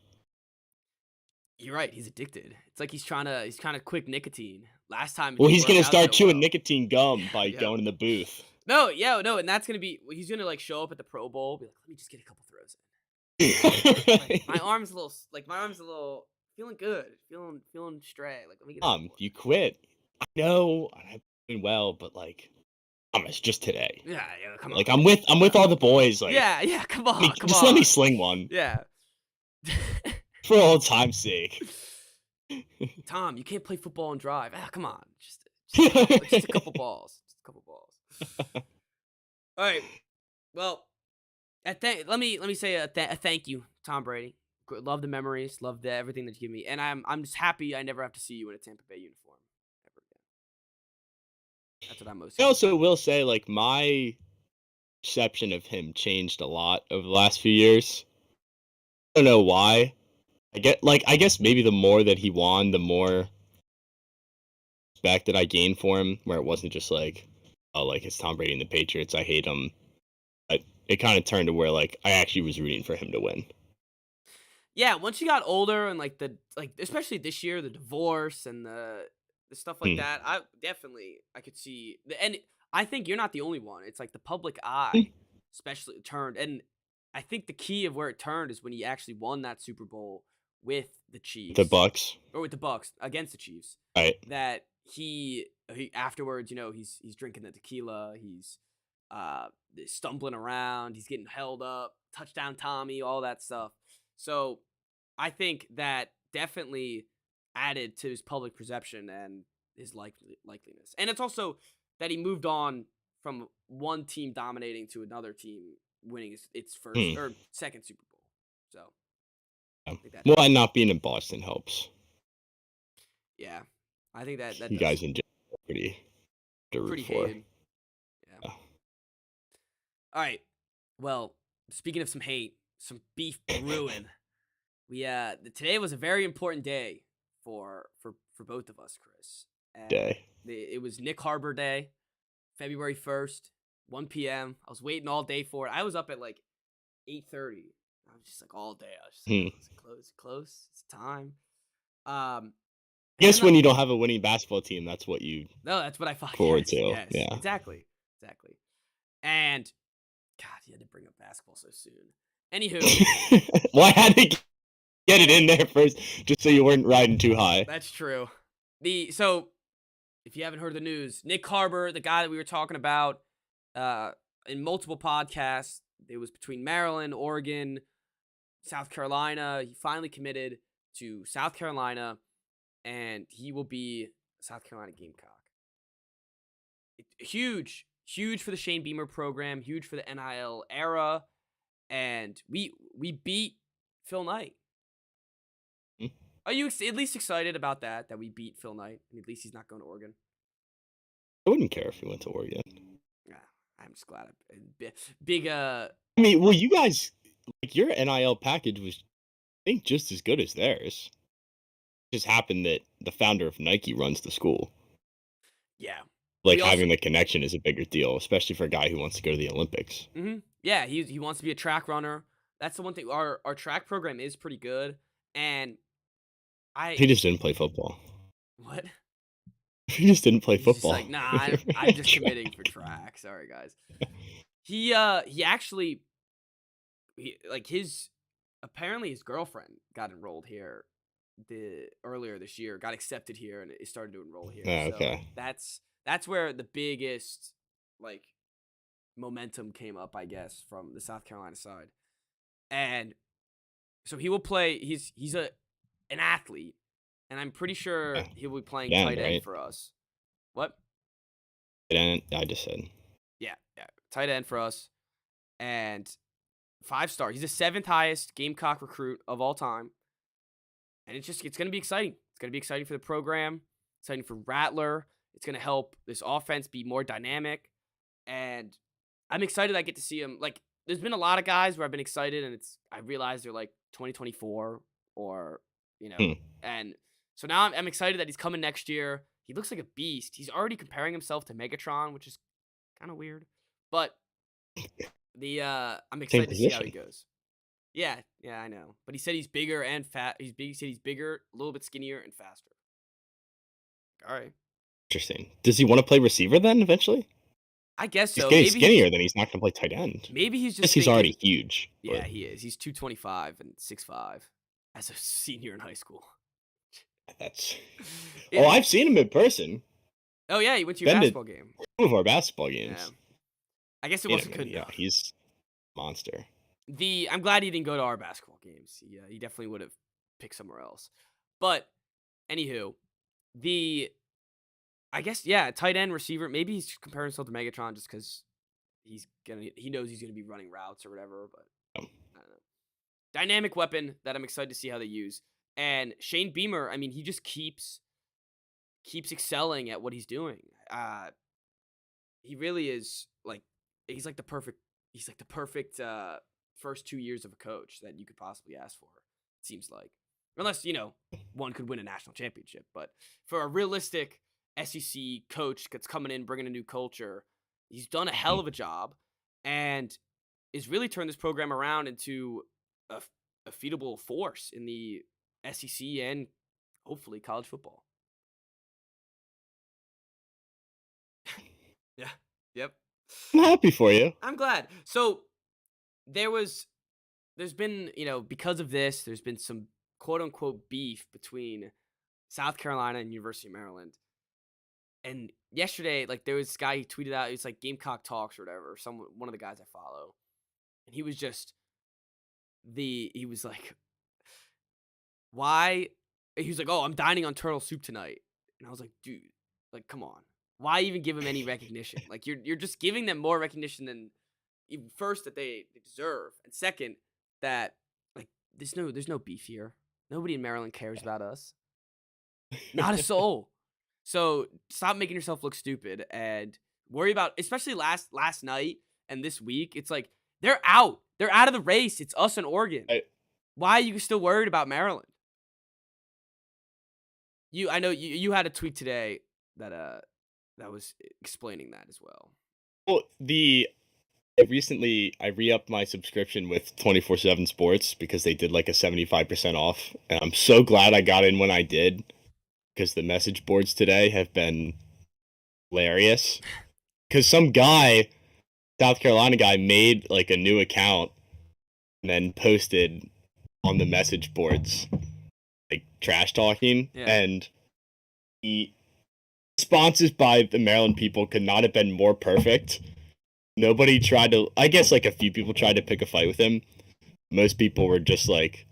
You're right. He's addicted. It's like he's trying to quit nicotine. Last time. Well, he's gonna start chewing nicotine gum by Yep. going in the booth. No, and that's gonna be. He's gonna like show up at the Pro Bowl. Be like, let me just get a couple throws in. Like, my arm's a little feeling good, feeling stray. Like let me get. You quit. I know I'm doing well, but like, it's just today. Yeah, come on. Like I'm with all the boys. Like yeah, come on, let me sling one. Yeah. For old time's sake. Tom, you can't play football and drive. Come on, just a couple balls. Just a couple balls. All right. Well, let me say a thank you, Tom Brady. Love the memories, love everything that you give me, and I'm just happy I never have to see you in a Tampa Bay uniform ever again. That's what I'm most. I also will say, like, my perception of him changed a lot over the last few years. I don't know why. I guess maybe the more that he won, the more respect that I gained for him, where it wasn't just like, oh, like it's Tom Brady and the Patriots, I hate him. But it kind of turned to where like I actually was rooting for him to win. Yeah, once you got older and like especially this year, the divorce and the stuff like that, I could see and I think you're not the only one. It's like the public eye especially turned, and I think the key of where it turned is when he actually won that Super Bowl with the Chiefs. The Bucks. Or with the Bucks against the Chiefs. Right. That he afterwards, he's drinking the tequila, he's stumbling around, he's getting held up, touchdown Tommy, all that stuff. So I think that definitely added to his public perception and his likeliness. And it's also that he moved on from one team dominating to another team winning its first or second Super Bowl. So well, and not being in Boston helps. Yeah, I think that you guys in general are pretty hated. Yeah. All right. Well, speaking of some hate, some beef brewing. Today was a very important day for both of us, Chris. And Day. it was Nyck Harbor Day, February 1st, 1 p.m. I was waiting all day for it. I was up at like 8:30. I was just like all day. I was just like, oh, it's close. It's time. Guess when you don't have a winning basketball team, that's what you. No, that's what I thought. Forward Yes, to. yes, Yeah. exactly. And God, you had to bring up basketball so soon. Anywho, Well, I had to get it in there first, just so you weren't riding too high. that's true. So if you haven't heard the news, Nyck Harbor, the guy that we were talking about in multiple podcasts, it was between Maryland, Oregon, South Carolina. He finally committed to South Carolina, and he will be a South Carolina Gamecock. Huge for the Shane Beamer program, huge for the NIL era, and we beat Phil Knight. Are you at least excited about that we beat Phil Knight? I mean, at least he's not going to Oregon. I wouldn't care if he went to Oregon. Yeah, I'm just glad. Big. I mean, well, you guys, like, your NIL package was, I think, just as good as theirs. It just happened that the founder of Nike runs the school. Yeah. Like, having the connection is a bigger deal, especially for a guy who wants to go to the Olympics. Mm-hmm. Yeah, he wants to be a track runner. That's the one thing. Our track program is pretty good, and He just didn't play football. What? He just didn't play football. He's just like, nah, I'm just committing for track. Sorry, guys. He actually, apparently his girlfriend got enrolled here earlier this year, got accepted here, and it started to enroll here. Oh, okay. So that's where the biggest momentum came up, I guess, from the South Carolina side. And so he will play. He's an athlete, and I'm pretty sure he will be playing tight end for us. What? Tight end, I just said. Yeah, tight end for us, and 5-star. He's the 7th highest Gamecock recruit of all time, and it's going to be exciting. It's going to be exciting for the program, exciting for Rattler. It's going to help this offense be more dynamic, and I'm excited I get to see him. Like, there's been a lot of guys where I've been excited, and I realize they're like 2024 or, and so now I'm excited that he's coming next year. He looks like a beast. He's already comparing himself to Megatron, which is kind of weird, but I'm excited to see how he goes. Yeah, I know. But he said he's bigger and fat. He said he's bigger, a little bit skinnier, and faster. All right. Interesting. Does he want to play receiver then eventually? I guess so. He's getting skinnier, then he's not going to play tight end. Maybe he's just. He's already huge. Yeah, he is. He's 225 and 6'5" as a senior in high school. That's. Oh, I've seen him in person. Oh yeah, he went to your basketball game. Two of our basketball games. Yeah. I guess it wasn't good enough. Yeah, he's a monster. I'm glad he didn't go to our basketball games. He definitely would have picked somewhere else. But anywho, I guess tight end receiver. Maybe he's comparing himself to Megatron just because he knows he's gonna be running routes or whatever. But I don't know. Dynamic weapon that I'm excited to see how they use. And Shane Beamer, I mean, he just keeps excelling at what he's doing. He really is he's like the perfect first 2 years of a coach that you could possibly ask for. It seems like, unless one could win a national championship, but for a realistic SEC coach that's coming in bringing a new culture, he's done a hell of a job and is really turned this program around into a feedable force in the SEC and hopefully college football. Yeah. Yep. I'm happy for you. I'm glad. So there's been, because of this, there's been some quote unquote beef between South Carolina and University of Maryland. And yesterday, there was this guy, he tweeted out, it's like Gamecock Talks or whatever, one of the guys I follow. And he was just he was like, why? He was like, oh, I'm dining on turtle soup tonight. And I was like, dude, come on. Why even give him any recognition? You're just giving them more recognition than even first that they deserve, and second that there's no beef here. Nobody in Maryland cares about us. Not a soul. So stop making yourself look stupid and worry about, especially last night and this week. It's like they're out. They're out of the race. It's us and Oregon. Why are you still worried about Maryland? I know you had a tweet today that that was explaining that as well. Well, I re-upped my subscription with 24/7 Sports because they did like a 75% off, and I'm so glad I got in when I did because the message boards today have been hilarious. Because some guy, South Carolina guy, made like a new account and then posted on the message boards like trash talking, Yeah. and the responses by the Maryland people could not have been more perfect. Nobody tried to. I guess like a few people tried to pick a fight with him. Most people were just like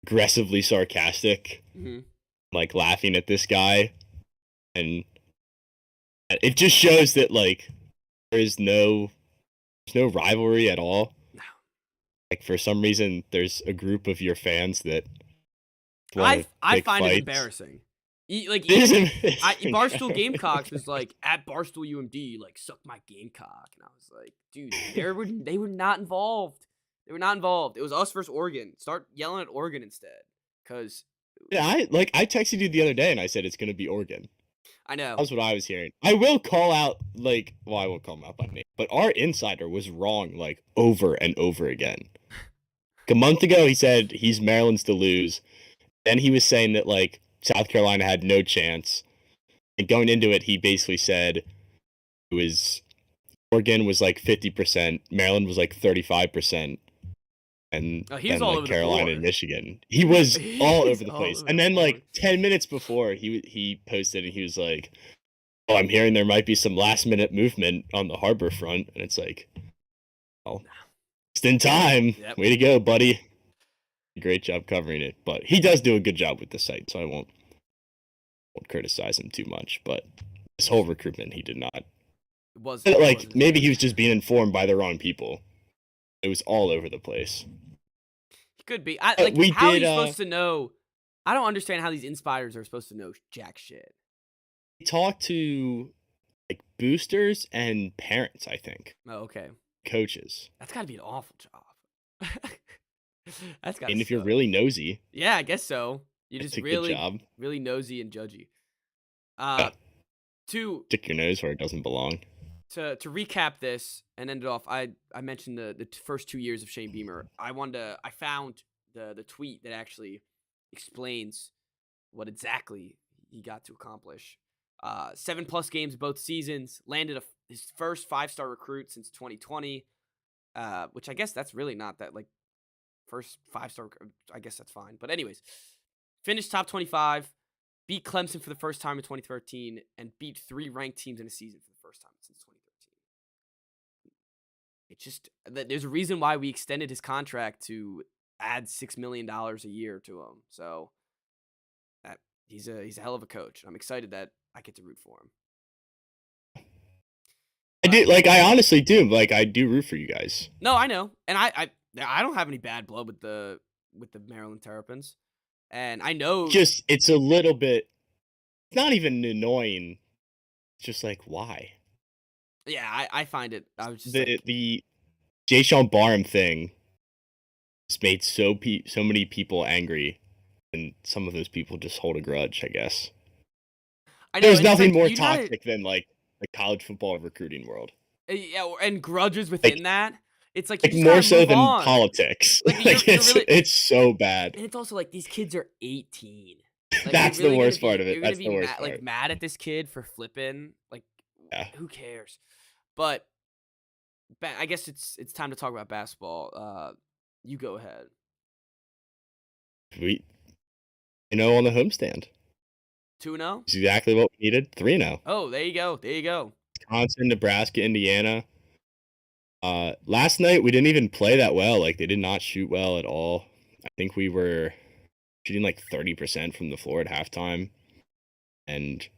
aggressively sarcastic, like laughing at this guy, and it just shows that like there's no rivalry at all. No. Like for some reason, there's a group of your fans that I find fights. it embarrassing. Like It is Barstool embarrassing. Gamecocks was like at Barstool UMD, like suck my Gamecock, and I was like, dude, they were not involved. They were not involved. It was us versus Oregon. Start yelling at Oregon instead, because Yeah, I texted you the other day and I said it's gonna be Oregon. I know. That's what I was hearing. I will call out I won't call him out by name, but our insider was wrong like over and over again. A month ago, he said he's Maryland's to lose. Then he was saying that like South Carolina had no chance. And going into it, he basically said it was Oregon was like 50%, Maryland was like 35%, and he was then all like over the Carolina board. and Michigan. He was all over the all place. over And the then board. like 10 minutes before, he posted and he was like, "Oh, I'm hearing there might be some last minute movement on the Harbor front," and it's like, "Oh, just in time. Yep. Way to go, buddy." Great job covering it, but he does do a good job with the site, so I won't criticize him too much. But this whole recruitment, he did not. It was Like maybe he was just being informed by the wrong people. It was all over the place. He could be. How are you supposed to know? I don't understand how these insiders are supposed to know jack shit. We talked to like boosters and parents, I think. Oh, okay. Coaches. That's got to be an awful job. That's got. And if you're really nosy, yeah, I guess so. You just really, good job. really nosy and judgy. To stick your nose where it doesn't belong. To recap this and end it off, I mentioned the first 2 years of Shane Beamer. I found the tweet that actually explains what exactly he got to accomplish. 7+ games both seasons, landed his first 5-star recruit since 2020, which I guess that's really not that like first 5-star. I guess that's fine, but anyways, finished top 25. Beat Clemson for the first time in 2013 and beat 3 ranked teams in a season for the first time since 2013. It's just there's a reason why we extended his contract to add $6 million a year to him. So that he's a hell of a coach. I'm excited that I get to root for him. I honestly do. Like I do root for you guys. No, I know. And I don't have any bad blood with the Maryland Terrapins. And I know it's a little bit not even annoying. It's just like why? Yeah, I find it. I was just the Jay Sean Barham thing has made so many people angry, and some of those people just hold a grudge, I guess. I know, there's nothing more toxic than like the college football recruiting world. Yeah, and grudges within that. It's like more so than politics. Like, it's so bad. And it's also like these kids are 18. Like, that's the worst part of it. That's the worst part. Like mad at this kid for flipping. Like, who cares? But I guess it's time to talk about basketball. You go ahead. On the homestand. 2-0? It's exactly what we needed. 3-0. Oh, there you go. There you go. Wisconsin, Nebraska, Indiana. Last night we didn't even play that well. Like they did not shoot well at all. I think we were shooting like 30% from the floor at halftime, and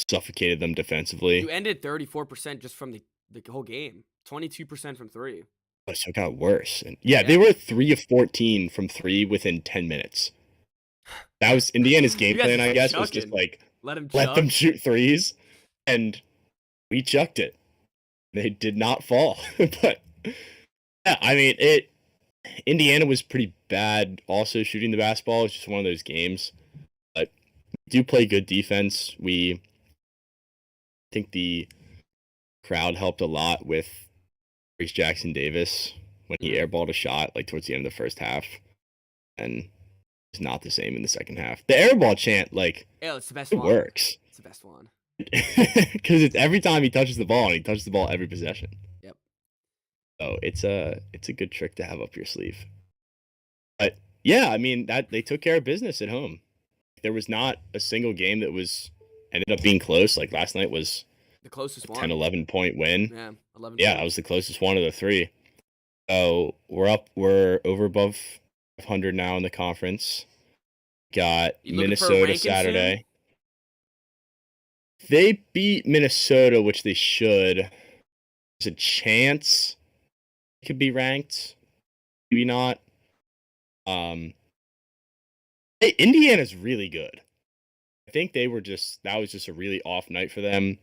suffocated them defensively. You ended 34% just from the whole game. 22% from 3. But so it got worse. And they were 3 of 14 from 3 within 10 minutes. That was Indiana's game plan, I guess, was just like let them shoot threes, and we chucked it. They did not fall. But yeah, I mean, Indiana was pretty bad also shooting the basketball. It's just one of those games. do play good defense. We think the crowd helped a lot with Reese Jackson Davis when he airballed a shot like towards the end of the first half, and it's not the same in the second half. The airball chant, like, Yeah, it's the best it one. works It's the best one. because it's every time he touches the ball, and he touches the ball every possession. Yep. So it's a good trick to have up your sleeve. But yeah, I mean that they took care of business at home. There was not a single game that was ended up being close. Like last night was The closest a one. 10, 11 point win. Yeah, 11. Yeah, that was the closest one of the three. So we're over above 500 now in the conference. Got You looking for a Minnesota ranking soon? Saturday. They beat Minnesota, which they should. There's a chance it could be ranked. Maybe not. Hey, Indiana's really good. I think that was just a really off night for them.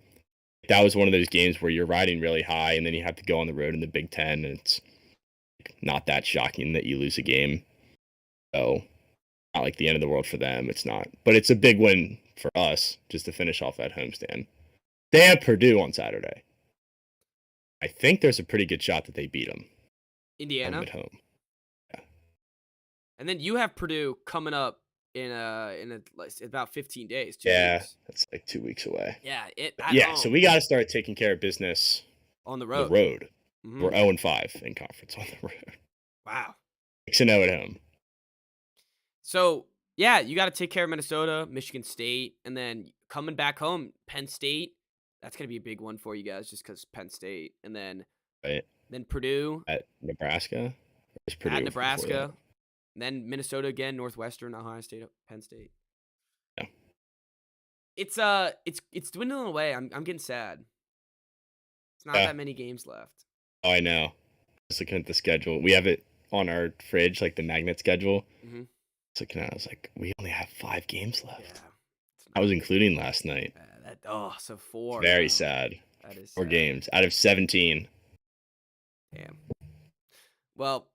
That was one of those games where you're riding really high and then you have to go on the road in the Big Ten, and it's not that shocking that you lose a game. So, not like the end of the world for them. It's not. But it's a big win for us just to finish off that homestand. They have Purdue on Saturday. I think there's a pretty good shot that they beat them. Indiana at home. Yeah. And then you have Purdue coming up in about 15 days. 2 Yeah, weeks. that's like 2 weeks away. Yeah, so we got to start taking care of business on the on road. the road. Mm-hmm. We're 0-5 in conference on the road. Wow. 6-0 at home. So, yeah, you got to take care of Minnesota, Michigan State, and then coming back home, Penn State. That's going to be a big one for you guys just because Penn State. And then Purdue. At Nebraska? At Nebraska. And then Minnesota again, Northwestern, Ohio State, Penn State. Yeah. It's dwindling away. I'm getting sad. It's not that many games left. Oh, I know. Just looking at the schedule. We have it on our fridge, like the magnet schedule. Mm-hmm. Looking at it, I was like, we only have 5 games left. Yeah. I was including last night. So 4. It's very sad. That is 4 sad. games out of 17. Damn. Well,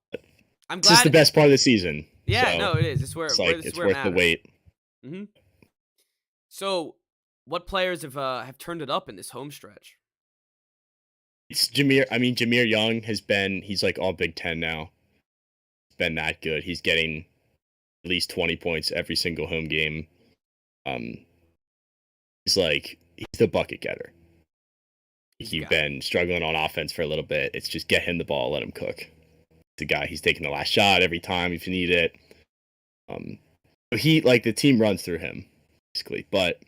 I'm glad. This is the best part of the season. Yeah, so no, it is. It's worth it the wait. Mm-hmm. So, what players have turned it up in this home stretch? It's Jameer. I mean, Jameer Young he's like all Big Ten now. He's been that good. He's getting at least 20 points every single home game. He's the bucket getter. He's been struggling on offense for a little bit. It's just get him the ball, let him cook. The guy, he's taking the last shot every time if you need it. The team runs through him basically. But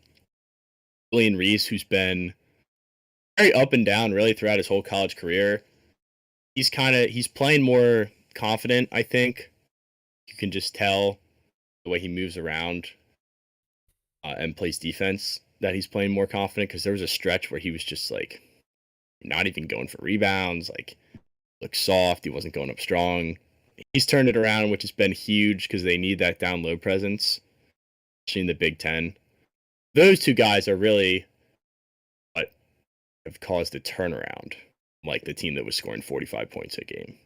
Julian Reese, who's been very up and down really throughout his whole college career, he's playing more confident. I think you can just tell the way he moves around and plays defense that he's playing more confident, because there was a stretch where he was just like not even going for rebounds, like looked soft. He wasn't going up strong. He's turned it around, which has been huge because they need that down low presence, especially in the Big Ten. Those two guys are really what have caused a turnaround, like the team that was scoring 45 points a game.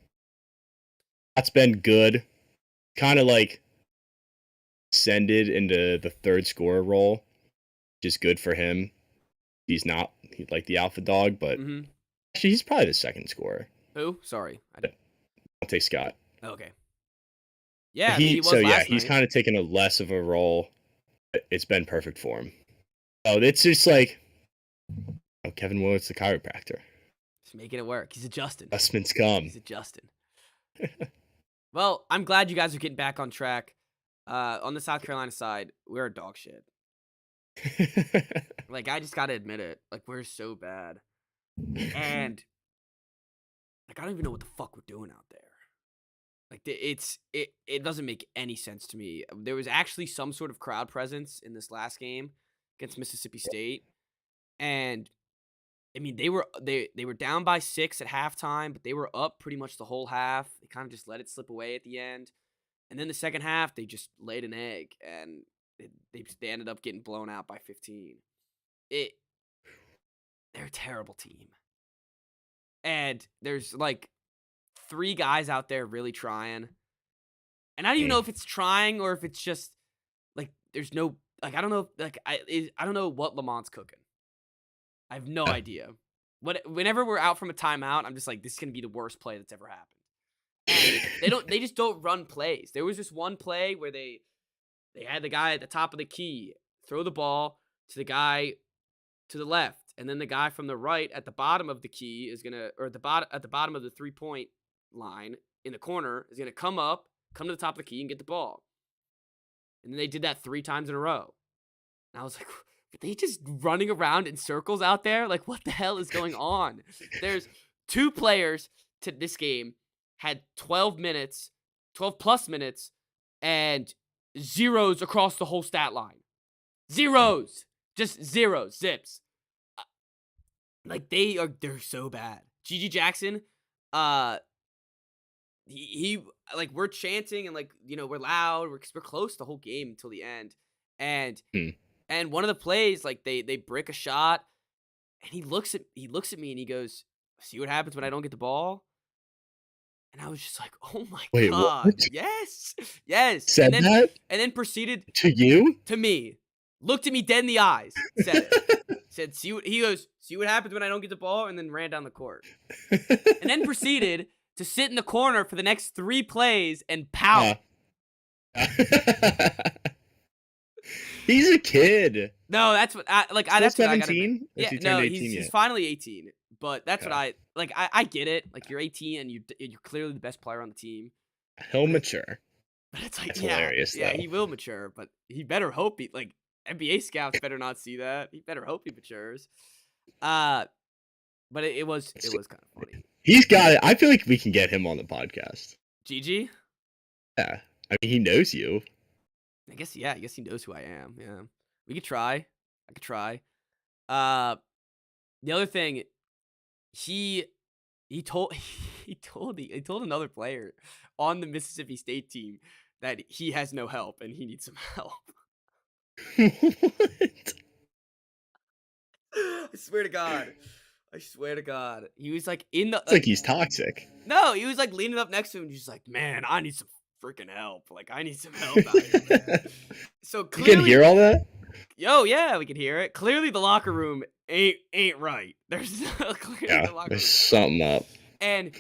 That's been good. Kind of like ascended into the third scorer role, which is good for him. He's like the alpha dog, but actually he's probably the second scorer. Who? Sorry. Dante Scott. Okay. Yeah, he's kind of taken a less of a role. It's been perfect for him. Oh, it's just like Kevin Willard's the chiropractor. He's making it work. He's adjusting. Adjustments come. He's adjusting. Well, I'm glad you guys are getting back on track. On the South Carolina side, we're a dog shit. Like, I just gotta admit it. Like, we're so bad. And like, I don't even know what the fuck we're doing out there. Like, it doesn't make any sense to me. There was actually some sort of crowd presence in this last game against Mississippi State, and I mean, they were down by 6 at halftime, but they were up pretty much the whole half. They kind of just let it slip away at the end, and then the second half they just laid an egg, and they ended up getting blown out by 15. They're a terrible team. And there's like 3 guys out there really trying. And I don't even know if it's trying or if it's just like there's no like I don't know, like I don't know what Lamont's cooking. I have no idea. Whenever we're out from a timeout, I'm just like, this is gonna be the worst play that's ever happened. And they just don't run plays. There was this one play where they had the guy at the top of the key throw the ball to the guy to the left, and then the guy from the right at the bottom of the key is gonna, or at the bottom of the 3-point line in the corner is gonna come to the top of the key and get the ball. And then they did that 3 times in a row. And I was like, are they just running around in circles out there? Like, what the hell is going on? There's 2 players to this game had 12 minutes, 12 plus minutes, and zeros across the whole stat line. Zeros. Just zeros. Zips. Like, they're so bad. Gigi Jackson, he like, we're chanting and, like, we're loud. We're close the whole game until the end. And Hmm. and one of the plays, like, they brick a shot, and he looks at me and he goes, "See what happens when I don't get the ball?" And I was just like, "Oh my Wait, what? god, yes, yes!" Said that And then proceeded to you? to me, looked at me dead in the eyes, said it, said, "See what," he goes, "See what happens when I don't get the ball," and then ran down the court, and then proceeded to sit in the corner for the next 3 plays and pout. He's a kid. No, that's what I like. Still That's what I gotta admit. 17? Or has Yeah, he no, turned 18 he's yet? finally 18, but that's what Okay. I like. I get it. Like, you're 18 and you're clearly the best player on the team. He'll mature. But it's like, That's yeah, hilarious, yeah, though. he will mature, but he better hope he like NBA scouts better not see that. He better hope he matures. But it was kind of funny. He's got it. I feel like we can get him on the podcast. Gigi, Yeah. I mean, he knows you. I guess he knows who I am. Yeah, we could try. I could try. The other thing, he told he told another player on the Mississippi State team that he has no help and he needs some help. What? I swear to God. I swear to God. He was like in the It's like he's toxic. no, he was like leaning up next to him and just like, "Man, I need some freaking help. Like, I need some help out here, man." So You clearly, can hear all that? yeah, we can hear it. Clearly the locker room ain't right. There's clearly Yeah, the locker there's room. something up. And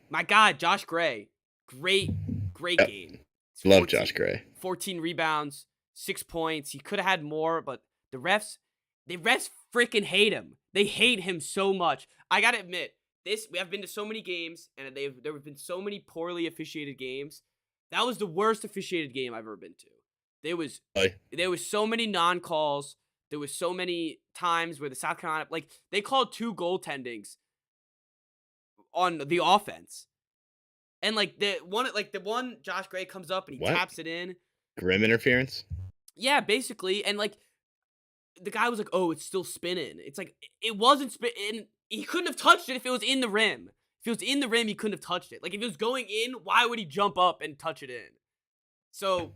my God, Josh Gray, great Yep. game. Love Josh Gray. 14 rebounds, 6 points. He could have had more, but the refs freaking hate him. They hate him so much. I gotta admit, we have been to so many games, and there have been so many poorly officiated games. That was the worst officiated game I've ever been to. There was so many non-calls. There was so many times where the South Carolina, like, they called 2 goaltendings on the offense. And like the one Josh Gray comes up and he What? taps it in. Grim interference? Yeah, basically. And like the guy was like, "Oh, it's still spinning." It's like it wasn't spinning. He couldn't have touched it if it was in the rim. If it was in the rim, he couldn't have touched it. Like, if it was going in, why would he jump up and touch it in? So,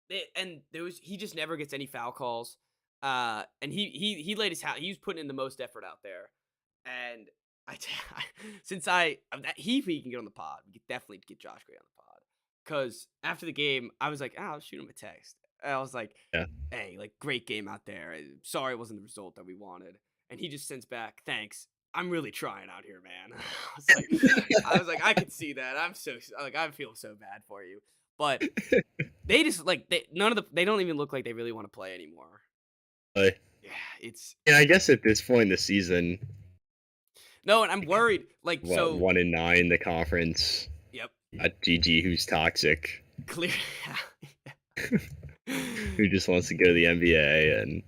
he just never gets any foul calls. And he laid his he was putting in the most effort out there. And if he can get on the pod, we could definitely get Josh Gray on the pod. Because after the game, I was like, I'll shoot him a text. And I was like, Yeah. "Hey, like, great game out there. Sorry it wasn't the result that we wanted." And he just sends back, "Thanks. I'm really trying out here, man." I was like, I could see that. I feel so bad for you. But they just like they don't even look like they really want to play anymore. Like, Yeah, it's and I guess at this point in the season, no, and I'm worried. Like, what, so 1-9 in the conference. yep, Got GG, who's toxic, clear. who just wants to go to the NBA and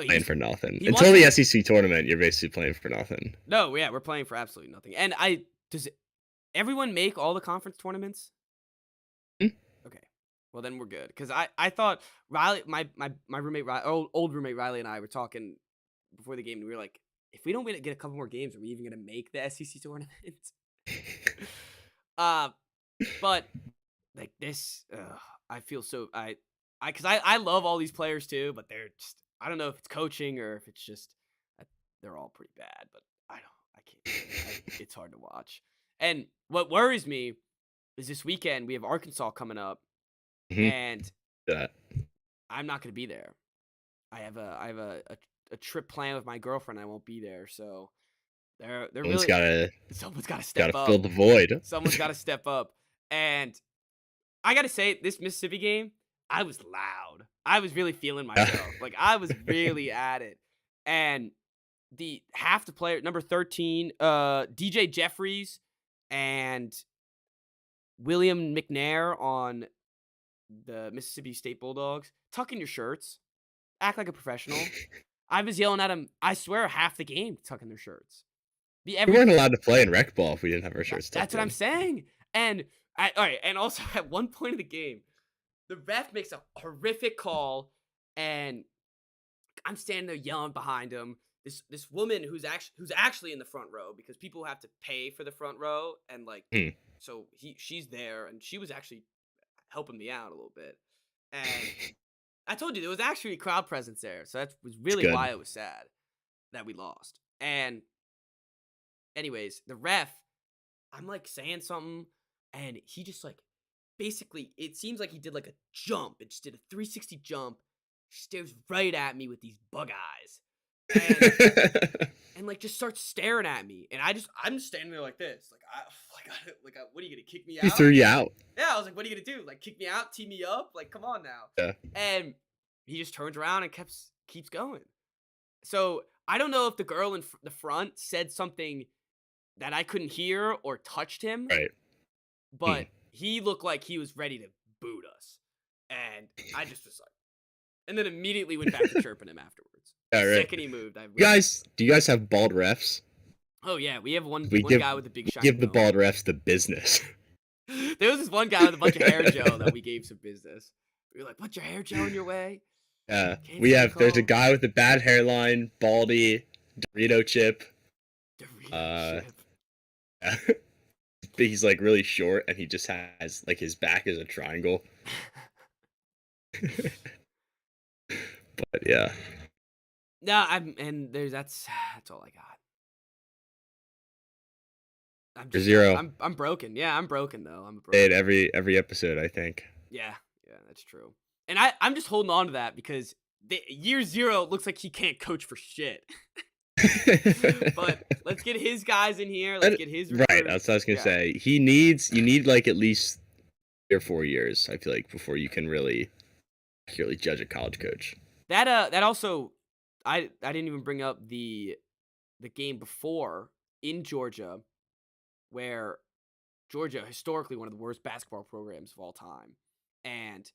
playing for nothing. Until the SEC tournament, you're basically playing for nothing. No, yeah, we're playing for absolutely nothing. And does everyone make all the conference tournaments? Hmm? Okay, well then we're good. Because I thought Riley, my roommate, old roommate Riley, and I were talking before the game, and we were like, if we don't get a couple more games, are we even gonna make the SEC tournament? But like this, I feel so because I love all these players too, but they're just, I don't know if it's coaching or if it's just they're all pretty bad. But I can't. It's hard to watch. And what worries me is this weekend we have Arkansas coming up, Mhm. and That. I'm not gonna be there. I have a trip planned with my girlfriend. I won't be there, so they're Someone's really gotta someone's got to gotta step fill up. the void. Someone's got to step up. And I gotta say, this Mississippi game, I was loud. I was really feeling myself. Like I was really at it. And the half the player, number 13, DJ Jeffries and William McNair on the Mississippi State Bulldogs, tuck in your shirts, act like a professional. I was yelling at him, I swear, half the game, tucking their shirts. We weren't allowed to play in rec ball if we didn't have our shirts That's tucked what I'm in. saying. And all right, and also at one point of the game, the ref makes a horrific call, and I'm standing there yelling behind him. This woman who's actually in the front row, because people have to pay for the front row, and like Hmm. so she's there, and she was actually helping me out a little bit. And I told you there was actually a crowd presence there, so that was really good. why it was sad that we lost. And anyways, the ref, I'm like saying something, and he just like basically, it seems like he did like a jump. It just did a 360 jump, stares right at me with these bug eyes, and like just starts staring at me, and I'm just standing there like this, what are you gonna kick me He out? threw you out. Yeah, I was like, what are you gonna do? Like kick me out, tee me up? Like come on now. Yeah. And he just turns around and keeps going. So I don't know if the girl in the front said something that I couldn't hear or touched him, Right. but he looked like he was ready to boot us, and I just was like, and then immediately went back to chirping him afterwards. All right. Second he moved, Do you guys have bald refs? Oh yeah, we have one We guy with a big shiny give the helmet. bald refs the business. There was this one guy with a bunch of hair gel that we gave some business. We were like, "Put your hair gel in your way." Yeah, Can't there's a call. guy with a bad hairline, baldy, Dorito chip. Dorito chip. Yeah. He's like really short, and he just has like his back is a triangle. But yeah, No, that's all I got. you're zero. I'm broken. Yeah, I'm broken though. I'm Say broken. it every episode, I think. Yeah, that's true. And I'm just holding on to that because year 0 looks like he can't coach for shit. But let's get his guys in here. Let's get his right. recruits. That's what I was gonna say. You need like at least 3 or 4 years, I feel like, before you can really accurately judge a college coach. That also, I didn't even bring up the game before in Georgia, where Georgia, historically one of the worst basketball programs of all time, and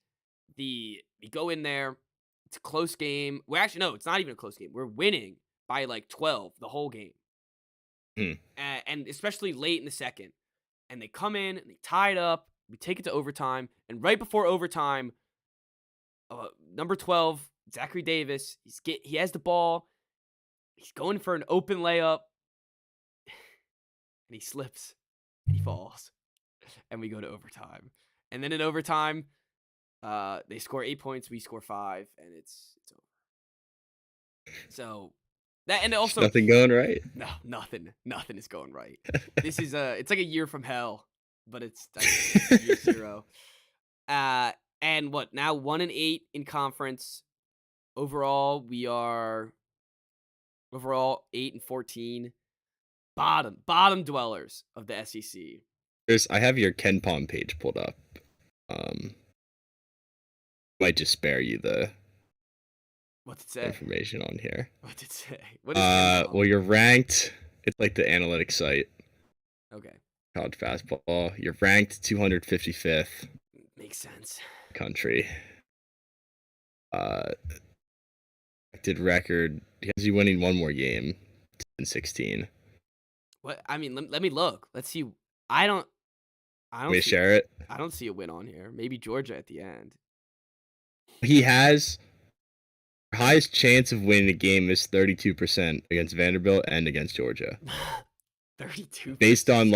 we go in there, it's a close game. Well, actually, no, it's not even a close game. We're winning by like 12 the whole game, and especially late in the second. And they come in and they tie it up. We take it to overtime, and right before overtime, number 12, Zachary Davis, he has the ball. He's going for an open layup, and he slips, and he falls, and we go to overtime. And then in overtime, they score 8 points, we score 5, and it's over. So that, and also Nothing going right. No, nothing is going right. This is it's like a year from hell, but it's year 0. And what now? 1-8 in conference. Overall, we are 8-14. Bottom dwellers of the SEC. I have your Ken Palm page pulled up. Might just spare you the What's it say? information on here. What's it say? What is Ken Palm? Well, you're ranked. It's like the analytics site. Okay. College basketball. You're ranked 255th. Makes sense. Country. Did record. He has you winning one more game. 10-16. What? I mean, let me look. Let's see. I don't. Let me share it. I don't see a win on here. Maybe Georgia at the end. He has highest chance of winning a game is 32% against Vanderbilt and against Georgia. 32%. Based on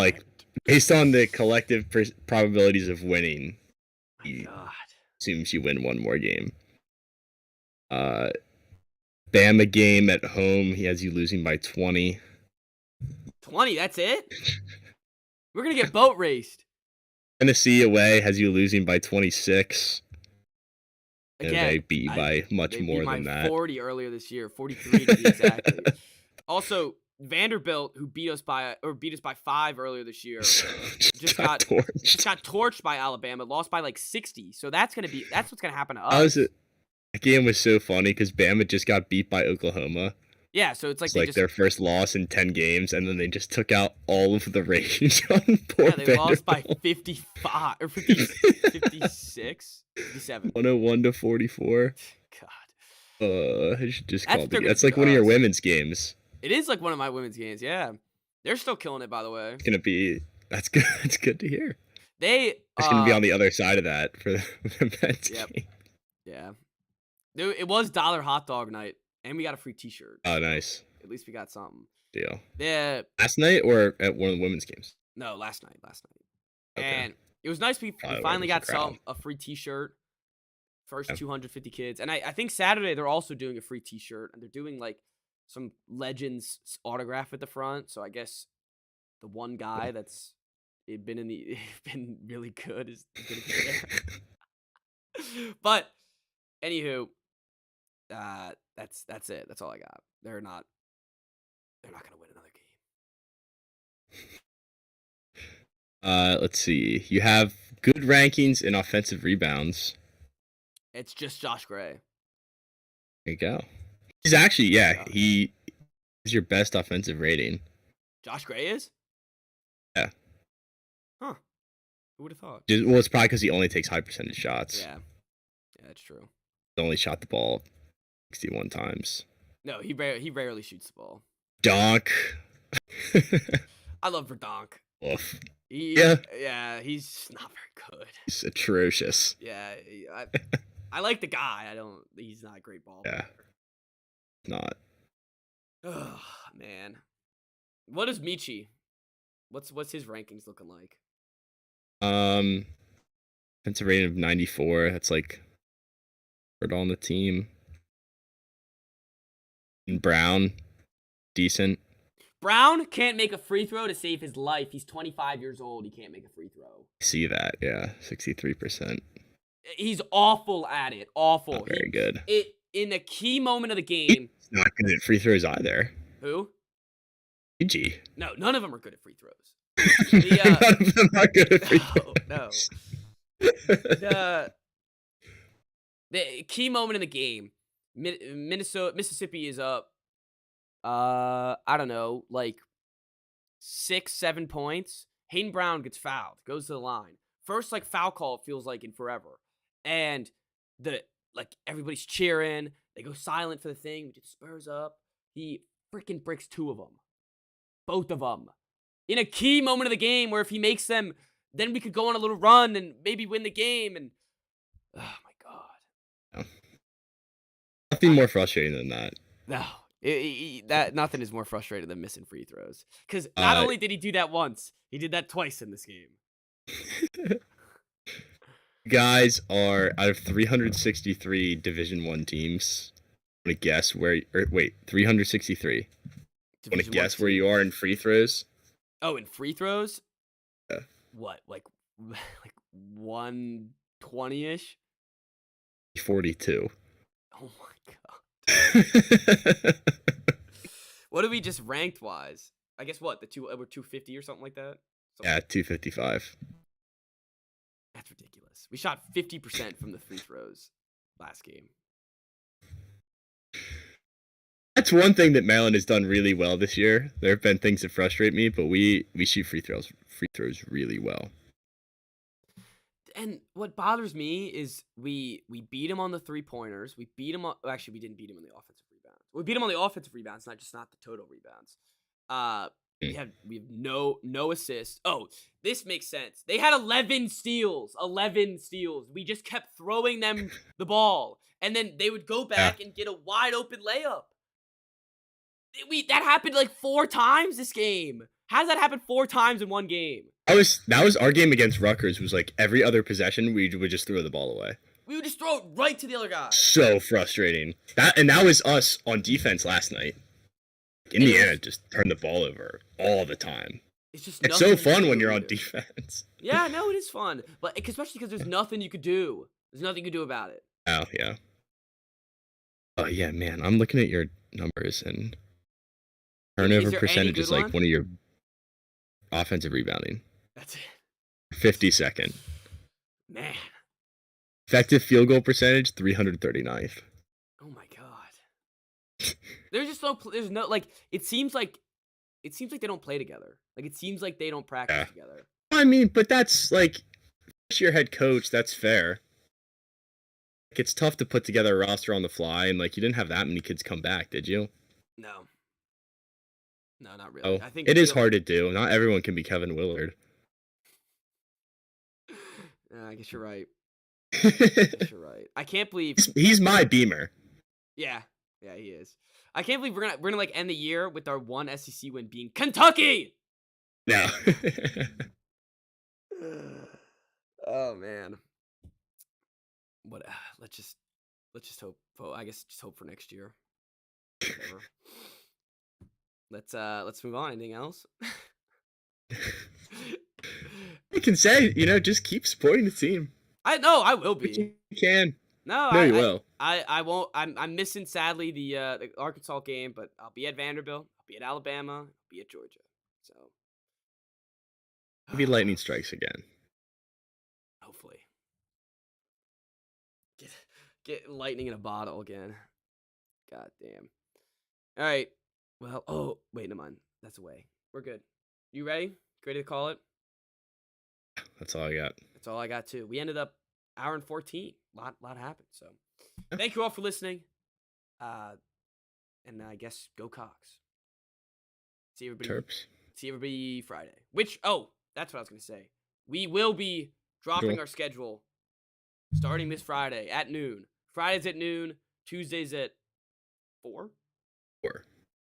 the collective probabilities of winning. My God. Assumes you win one more game. Bama game at home, he has you losing by 20. 20, that's it? We're going to get boat raced. Tennessee away has you losing by 26. And they Again, beat you by much they beat more my than that. 40 earlier this year, 43 to be exactly. Also, Vanderbilt, who beat us by 5 earlier this year, just got torched by Alabama, lost by like 60. So that's what's gonna happen to us. That game was so funny because Bama just got beat by Oklahoma. Yeah, so it's like Their first loss in 10 games, and then they just took out all of the rage on poor they lost by 55 or 56, 57. 101 to 44. God. I should just call That's that's like one of your women's games. It is like one of my women's games. Yeah, they're still killing it. By the way, It's gonna be. That's good. That's good to hear. It's gonna be on the other side of that for the men's game. Yeah, dude, it was dollar hot dog night, and we got a free T-shirt. Oh, nice. At least we got something. Deal. Yeah. Last night or at one of the women's games? No, last night. Okay. And it was nice. We finally got a free T-shirt. First 250 kids, and I think Saturday they're also doing a free T-shirt, and they're doing like some legends autograph at the front. So I guess the one guy that's been really good is gonna be there. But anywho, that's it. That's all I got. They're not gonna win another game. Let's see. You have good rankings in offensive rebounds. It's just Josh Gray. There you go. He's actually, he is your best offensive rating. Josh Gray is? Yeah. Huh. Who would have thought? Well, it's probably because he only takes high percentage shots. Yeah, that's true. He only shot the ball 61 times. No, he rarely shoots the ball. Donk. I love Verdonk. Oof. Yeah, he's not very good. He's atrocious. Yeah, I like the guy. He's not a great ball player. Not. Oh, man. What is Michi? What's his rankings looking like? Offensive rating of 94. That's like third on the team. And Brown, decent. Brown can't make a free throw to save his life. He's 25 years old. He can't make a free throw. See that, yeah. 63%. He's awful at it. Awful. Not very good. In a key moment of the game. He's not good at free throws either. Who? PG. No, none of them are good at free throws. None of them are good at free throws. No. The key moment in the game. Mississippi is up. I don't know, like 6-7 points. Hayden Brown gets fouled, goes to the line. First, like, foul call, it feels like in forever. And everybody's cheering. They go silent for the thing. We get Spurs up. He freaking bricks 2 of them. Both of them. In a key moment of the game where if he makes them, then we could go on a little run and maybe win the game. And oh my God. Nothing more frustrating than that. No. That nothing is more frustrating than missing free throws. Because not only did he do that once, he did that twice in this game. Guys are out of 363 Division 1 teams. I'm gonna guess 363. Want to guess where you are in free throws? Oh, in free throws? Yeah. What, like 120-ish? 42. Oh my God. What are we just ranked wise? I guess what, we're 250 or something like that? Yeah, 255. That's ridiculous. We shot 50% from the free throws last game. That's one thing that Maryland has done really well this year. There have been things that frustrate me, but we shoot free throws really well. And what bothers me is we beat him on the 3-pointers. We beat him on, actually we didn't beat him on the offensive rebounds. We beat him on the offensive rebounds, not the total rebounds. We have no assists. Oh, this makes sense. They had 11 steals. 11 steals. We just kept throwing them the ball, and then they would go back and get a wide open layup. That happened like 4 times this game. How does that happen 4 times in one game? That was our game against Rutgers. Was like every other possession we would just throw the ball away. We would just throw it right to the other guy. So frustrating. That was us on defense last night. Indiana just turned the ball over all the time. It's so fun when you're on defense. Yeah, no, it is fun, but especially because there's nothing you could do. There's nothing you could do about it. Oh, yeah. Oh, yeah, man. I'm looking at your numbers, and Is turnover there any percentage good is like one? one of your offensive rebounding. That's it. 52nd. Man. Effective field goal percentage, 339th. Oh my god. There's just no. There's no like. It seems like they don't play together. Like it seems like they don't practice Yeah. together. I mean, but that's like, if you're head coach, that's fair. Like, it's tough to put together a roster on the fly, and like, you didn't have that many kids come back, did you? No. No, not really. Oh, I think it is Field. hard to do. Not everyone can be Kevin Willard. I guess you're right. I guess you're right. I can't believe. He's my Beamer. Yeah, yeah, he is. I can't believe we're gonna like end the year with our one SEC win being Kentucky. No. Oh man. What? Let's just hope. Oh, I guess just hope for next year. Whatever. Let's move on. Anything else? You can say, just keep supporting the team. I know I will Which be. you can. No, No, you will. I won't. I'm missing sadly the Arkansas game, but I'll be at Vanderbilt. I'll be at Alabama. I'll be at Georgia. So Maybe lightning strikes again. hopefully get lightning in a bottle again. God damn. All right. Well, oh wait, never mind. That's away. We're good. You ready? Ready to call it? That's all I got. That's all I got too. We ended up hour and 14. Lot happened. So thank you all for listening. And I guess go Cox. See everybody. Terps. See everybody Friday. That's what I was gonna say. We will be dropping Cool. our schedule starting this Friday at noon. Fridays at noon. Tuesdays at 4. 4.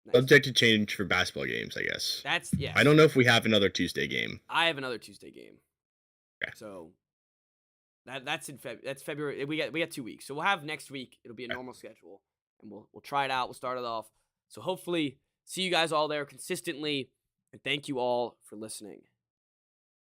Nice. Subject to change for basketball games, I guess. That's yes. I don't know if we have another Tuesday game. I have another Tuesday game. Okay. So that's February. We got 2 weeks. So we'll have next week. It'll be a normal schedule, and we'll try it out. We'll start it off. So hopefully see you guys all there consistently, and thank you all for listening.